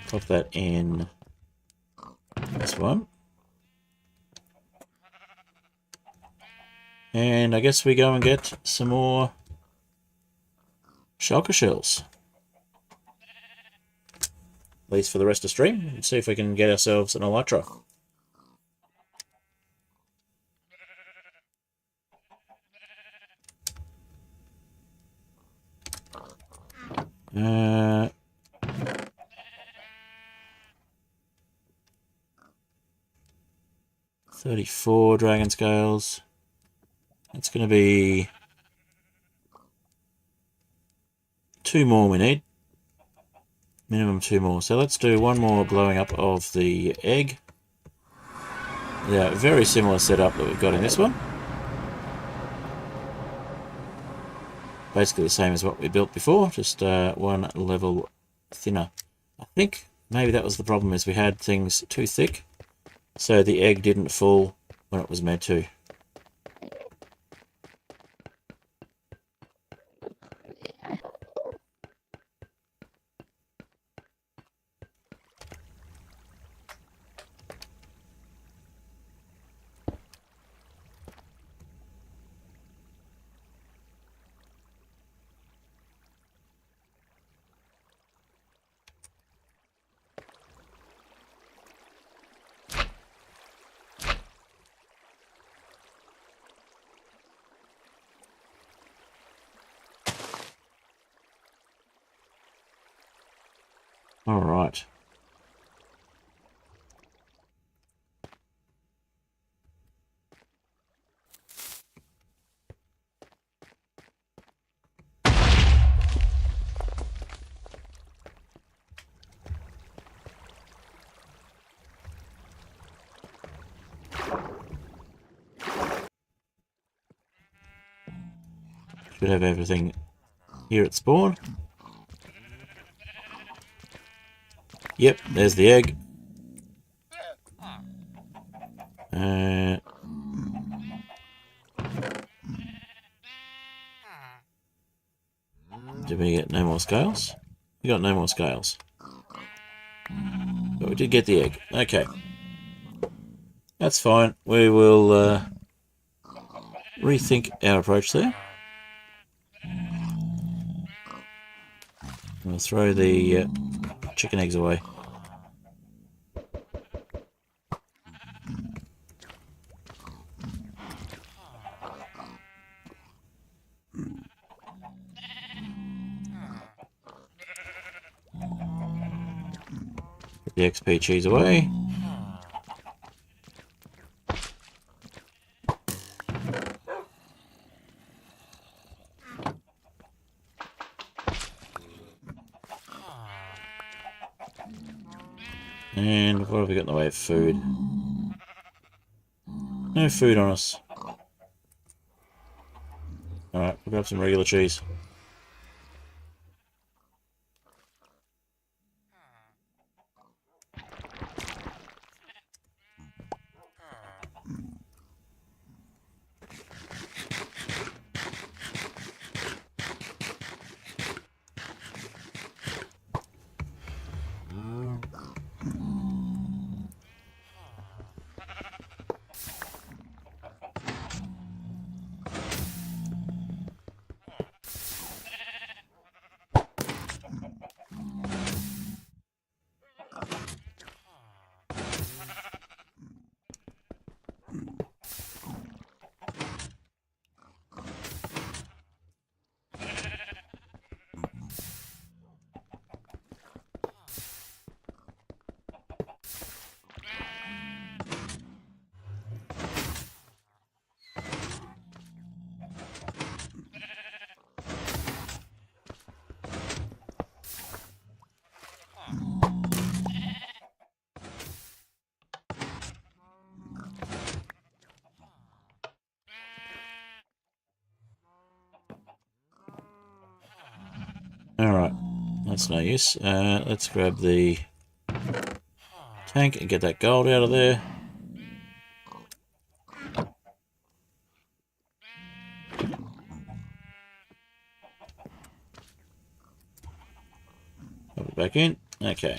Pop that in this one. And I guess we go and get some more shulker shells. At least for the rest of the stream. And see if we can get ourselves an elytra. Uh... 34 dragon scales. It's going to be 2 more we need. Minimum 2 more. So let's do 1 more blowing up of the egg. Yeah, very similar setup that we've got in this one. Basically the same as what we built before, just 1 level thinner. I think maybe that was the problem, is we had things too thick, so the egg didn't fall when it was meant to. All right. Should have everything here at spawn. Yep, there's the egg. Did we get no more scales? We got no more scales. But we did get the egg. Okay. That's fine. We will rethink our approach there. We'll throw the chicken eggs away. Put the XP cheese away. And what have we got in the way of food? No food on us. Alright, we'll grab some regular cheese. Alright, that's no use. Let's grab the tank and get that gold out of there. Put it back in. Okay.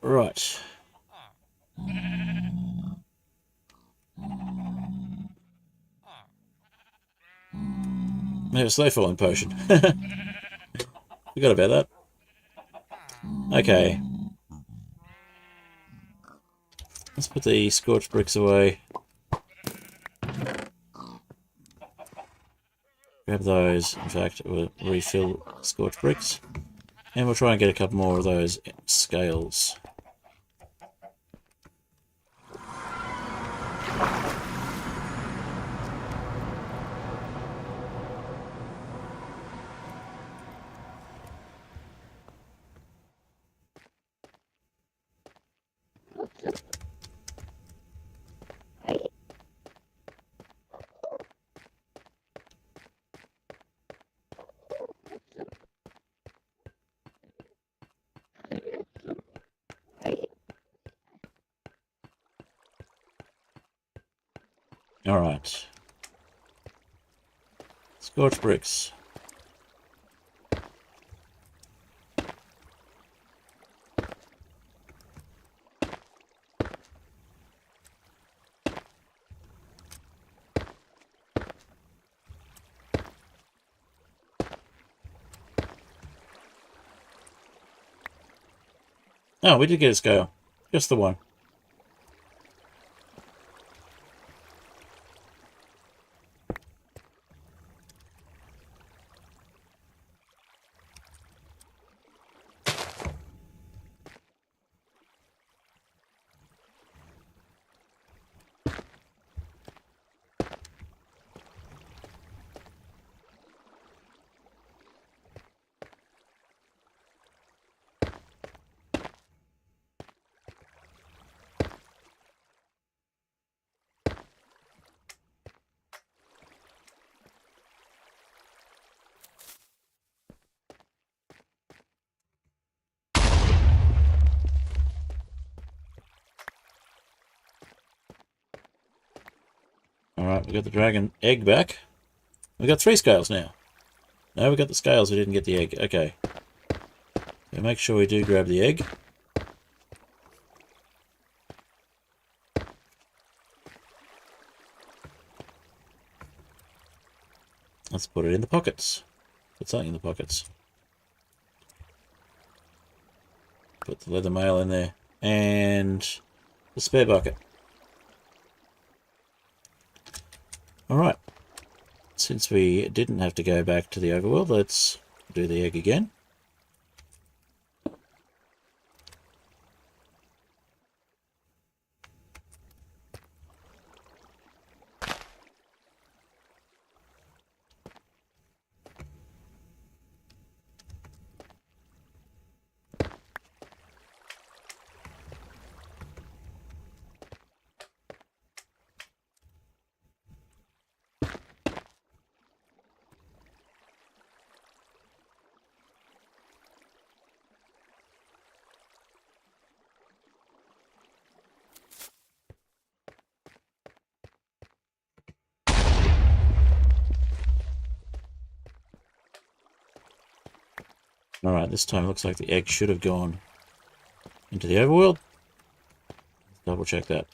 Right. We have a slow falling potion. Forgot about that. Okay. Let's put the scorched bricks away. Grab those. In fact, we'll refill scorched bricks. And we'll try and get a couple more of those scales. Alright. Scorched bricks. Oh, we did get a scale. Just the one. Alright, we got the dragon egg back. We got 3 scales now. No, we got the scales, we didn't get the egg. Okay. So make sure we do grab the egg. Let's put it in the pockets. Put something in the pockets. Put the leather mail in there. And the spare bucket. Alright. Since we didn't have to go back to the overworld, let's do the egg again. Alright, this time it looks like the egg should have gone into the overworld. Double check that.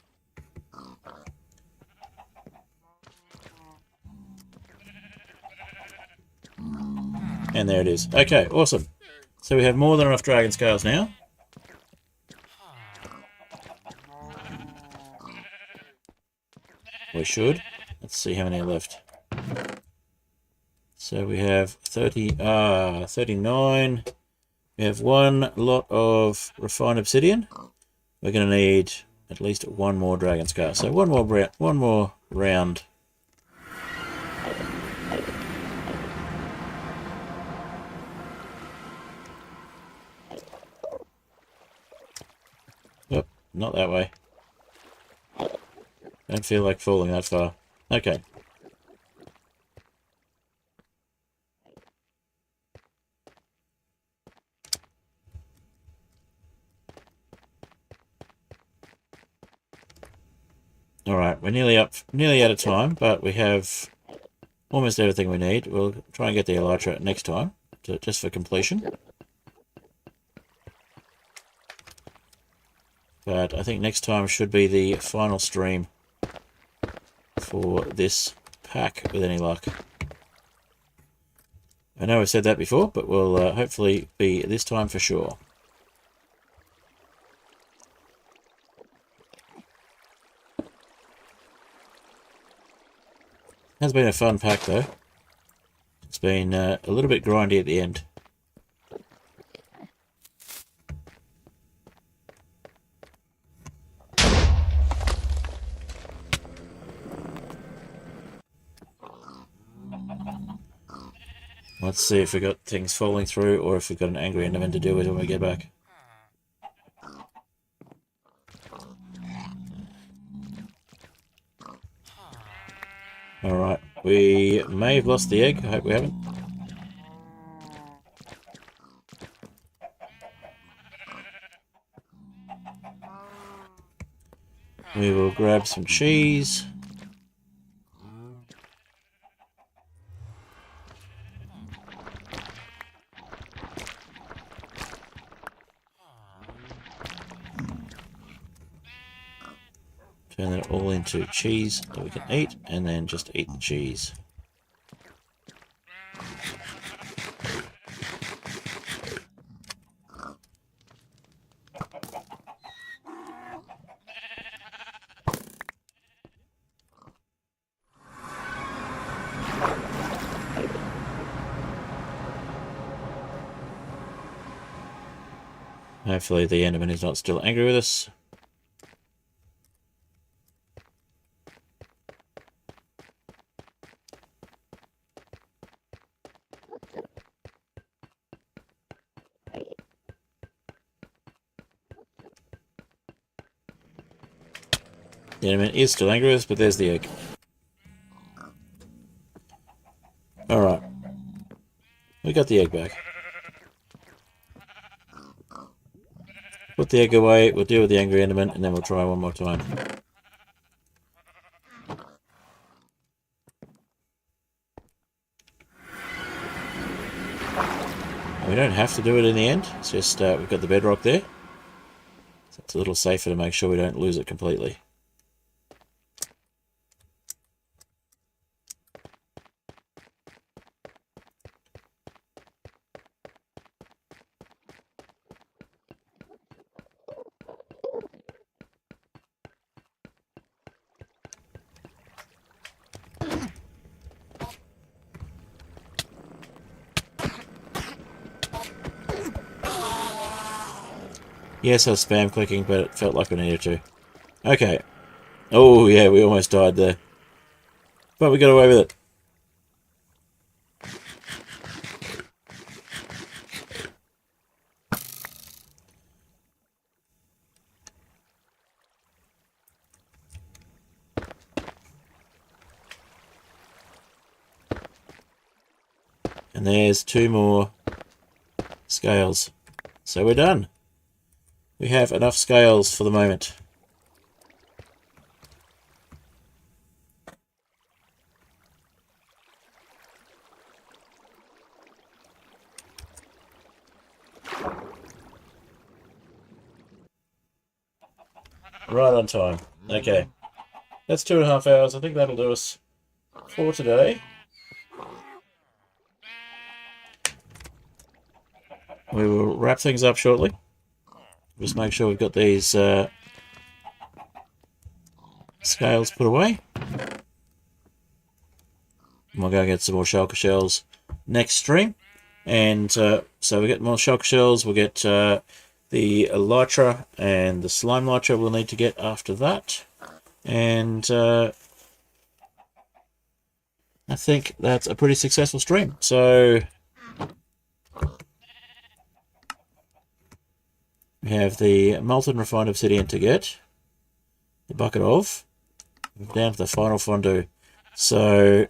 And there it is. Okay, awesome. So we have more than enough dragon scales now. We should. Let's see how many are left. So we have 39. We have 1 lot of refined obsidian. We're going to need at least 1 more dragon scale. So one more round. Yep, not that way. Don't feel like falling that far. Okay. Alright, we're nearly out of time, but we have almost everything we need. We'll try and get the elytra next time, just for completion. But I think next time should be the final stream for this pack, with any luck. I know I've said that before, but we'll hopefully be this time for sure. Has been a fun pack though. It's been a little bit grindy at the end. Let's see if we got things falling through, or if we've got an angry Enderman to deal with when we get back. Alright, we may have lost the egg. I hope we haven't. We will grab some cheese. Turn that all into cheese that we can eat, and then just eat the cheese. Hopefully the Enderman is not still angry with us. The Enderman is still angry with us, but there's the egg. Alright. We got the egg back. Put the egg away, we'll deal with the angry Enderman, and then we'll try one more time. And we don't have to do it in the end. It's just we've got the bedrock there. So it's a little safer to make sure we don't lose it completely. Yes, I was spam clicking, but it felt like we needed to. Okay. Oh, yeah, we almost died there. But we got away with it. And there's 2 more scales. So we're done. We have enough scales for the moment. Right on time. Okay. That's 2.5 hours. I think that'll do us for today. We will wrap things up shortly. Just make sure we've got these scales put away. And we'll go get some more shulker shells next stream. And so we get more shulker shells. We'll get the elytra and the slime elytra we'll need to get after that. And I think that's a pretty successful stream. So we have the molten refined obsidian to get, the bucket of, down to the final fondue. So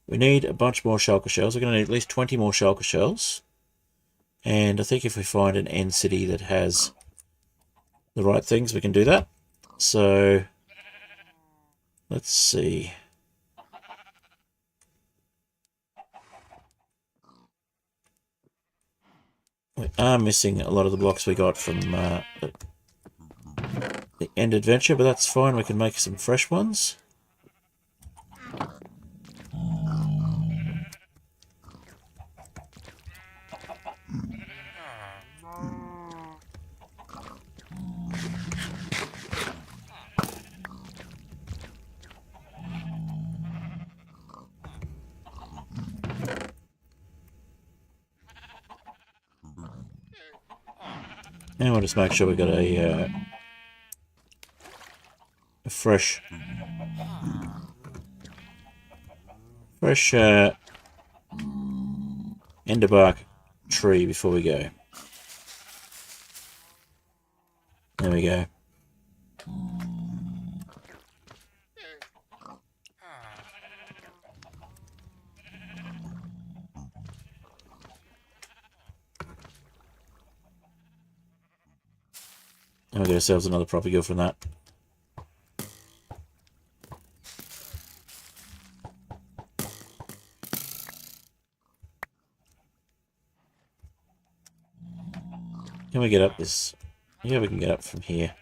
we need a bunch more shulker shells. We're going to need at least 20 more shulker shells. And I think if we find an end city that has the right things, we can do that. So let's see. We are missing a lot of the blocks we got from the end adventure, but that's fine. We can make some fresh ones. And we'll just make sure we've got a fresh Enderbark tree before we go. There we go. And we'll get ourselves another proper gill from that. Can we get up this? Yeah, we can get up from here.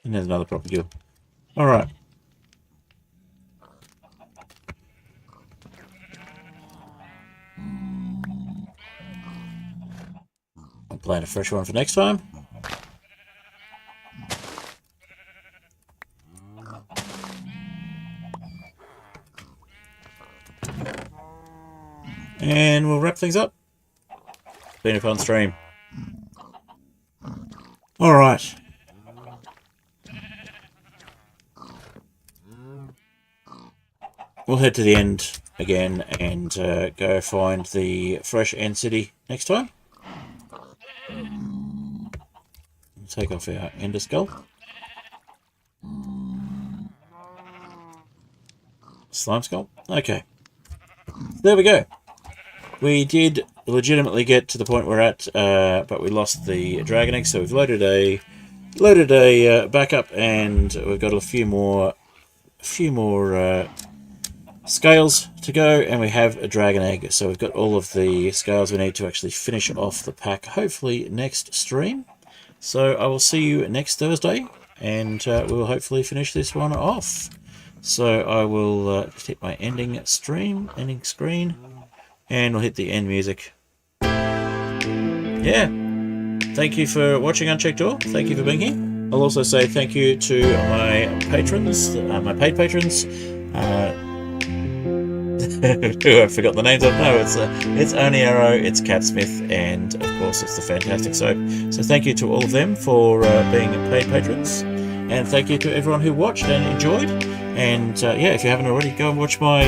And there's another proper gill. Alright. I'll plan a fresh one for next time. And we'll wrap things up. Been a fun stream. Alright. We'll head to the end again and go find the fresh end city next time. Take off our ender skull. Slime skull. Okay. There we go. We did legitimately get to the point we're at, but we lost the dragon egg, so we've loaded a backup, and we've got a few more scales to go, and we have a dragon egg. So we've got all of the scales we need to actually finish off the pack, hopefully next stream. So I will see you next Thursday, and we will hopefully finish this one off. So I will just hit my ending screen, and we'll hit the end music. Yeah. Thank you for watching Unchecked Door. Thank you for being here. I'll also say thank you to my patrons, my paid patrons. I forgot the names of. No, it's Only Arrow, it's Catsmith, and of course it's the Fantastic Soap. So thank you to all of them for being paid patrons, and thank you to everyone who watched and enjoyed. And yeah, if you haven't already, go and watch my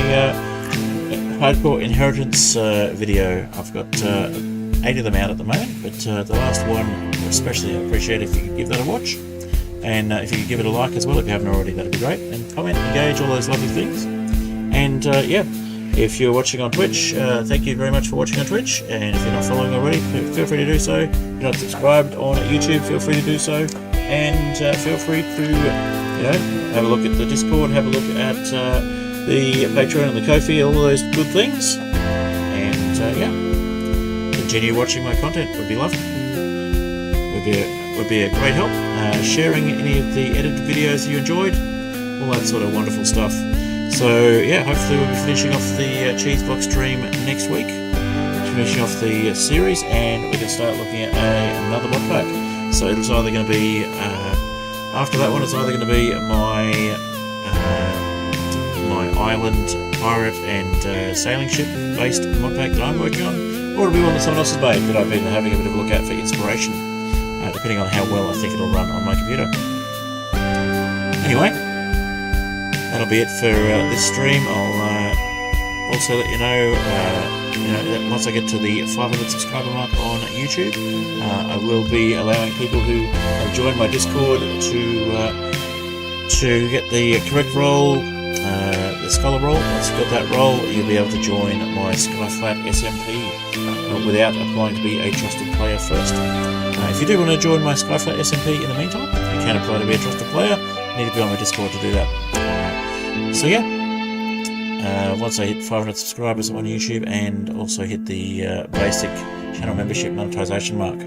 Hardcore Inheritance video. I've got 8 of them out at the moment, but the last one, especially, I appreciate if you could give that a watch, and if you could give it a like as well if you haven't already, that'd be great, and comment, engage, all those lovely things. And yeah, if you're watching on Twitch, thank you very much for watching on Twitch, and if you're not following already, feel free to do so. If you're not subscribed on YouTube, feel free to do so, and feel free to, have a look at the Discord, have a look at the Patreon and the Ko-fi, all of those good things, and yeah, continue watching my content would be lovely. Would be a great help. Sharing any of the edited videos you enjoyed, all that sort of wonderful stuff. So yeah, hopefully we'll be finishing off the Cheeseblock stream next week, finishing off the series, and we can start looking at another mod pack. So it's either going to be after that one, it's either going to be my island pirate and sailing ship based mod pack that I'm working on, or it'll be one that someone else has made that I've been having a bit of a look at for inspiration, depending on how well I think it'll run on my computer. Anyway, that'll be it for this stream. I'll also let you know, that once I get to the 500 subscriber mark on YouTube, I will be allowing people who have joined my Discord to get the correct role, the scholar role. Once you've got that role, you'll be able to join my Skyflat SMP without applying to be a trusted player first. If you do want to join my Skyflat SMP in the meantime, you can apply to be a trusted player. You need to be on my Discord to do that. So yeah, once I hit 500 subscribers on YouTube, and also hit the basic channel membership monetization mark.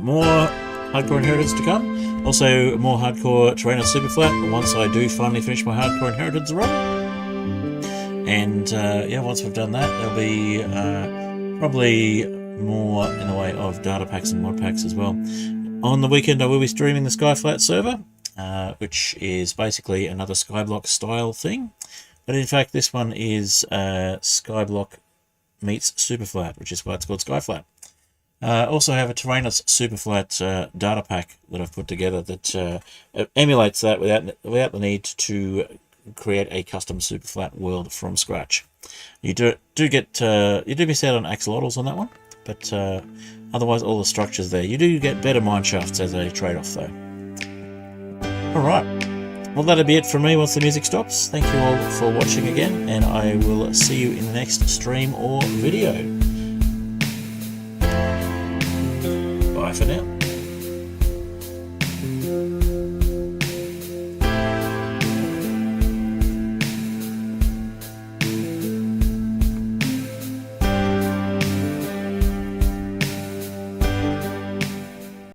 More Hardcore Inheritance to come. Also, more Hardcore Terrain Super Flat once I do finally finish my Hardcore Inheritance run. And yeah, once we've done that, there'll be probably more in the way of data packs and mod packs as well. On the weekend, I will be streaming the Skyflat server, which is basically another Skyblock style thing. But in fact, this one is Skyblock meets Superflat, which is why it's called Skyflat. Also have a Terrainus Superflat data pack that I've put together that emulates that without the need to create a custom Superflat world from scratch. You do miss out on axolotls on that one, but otherwise all the structures there. You do get better mine shafts as a trade-off though. Alright, well that'll be it from me once the music stops. Thank you all for watching again, and I will see you in the next stream or video. Bye for now.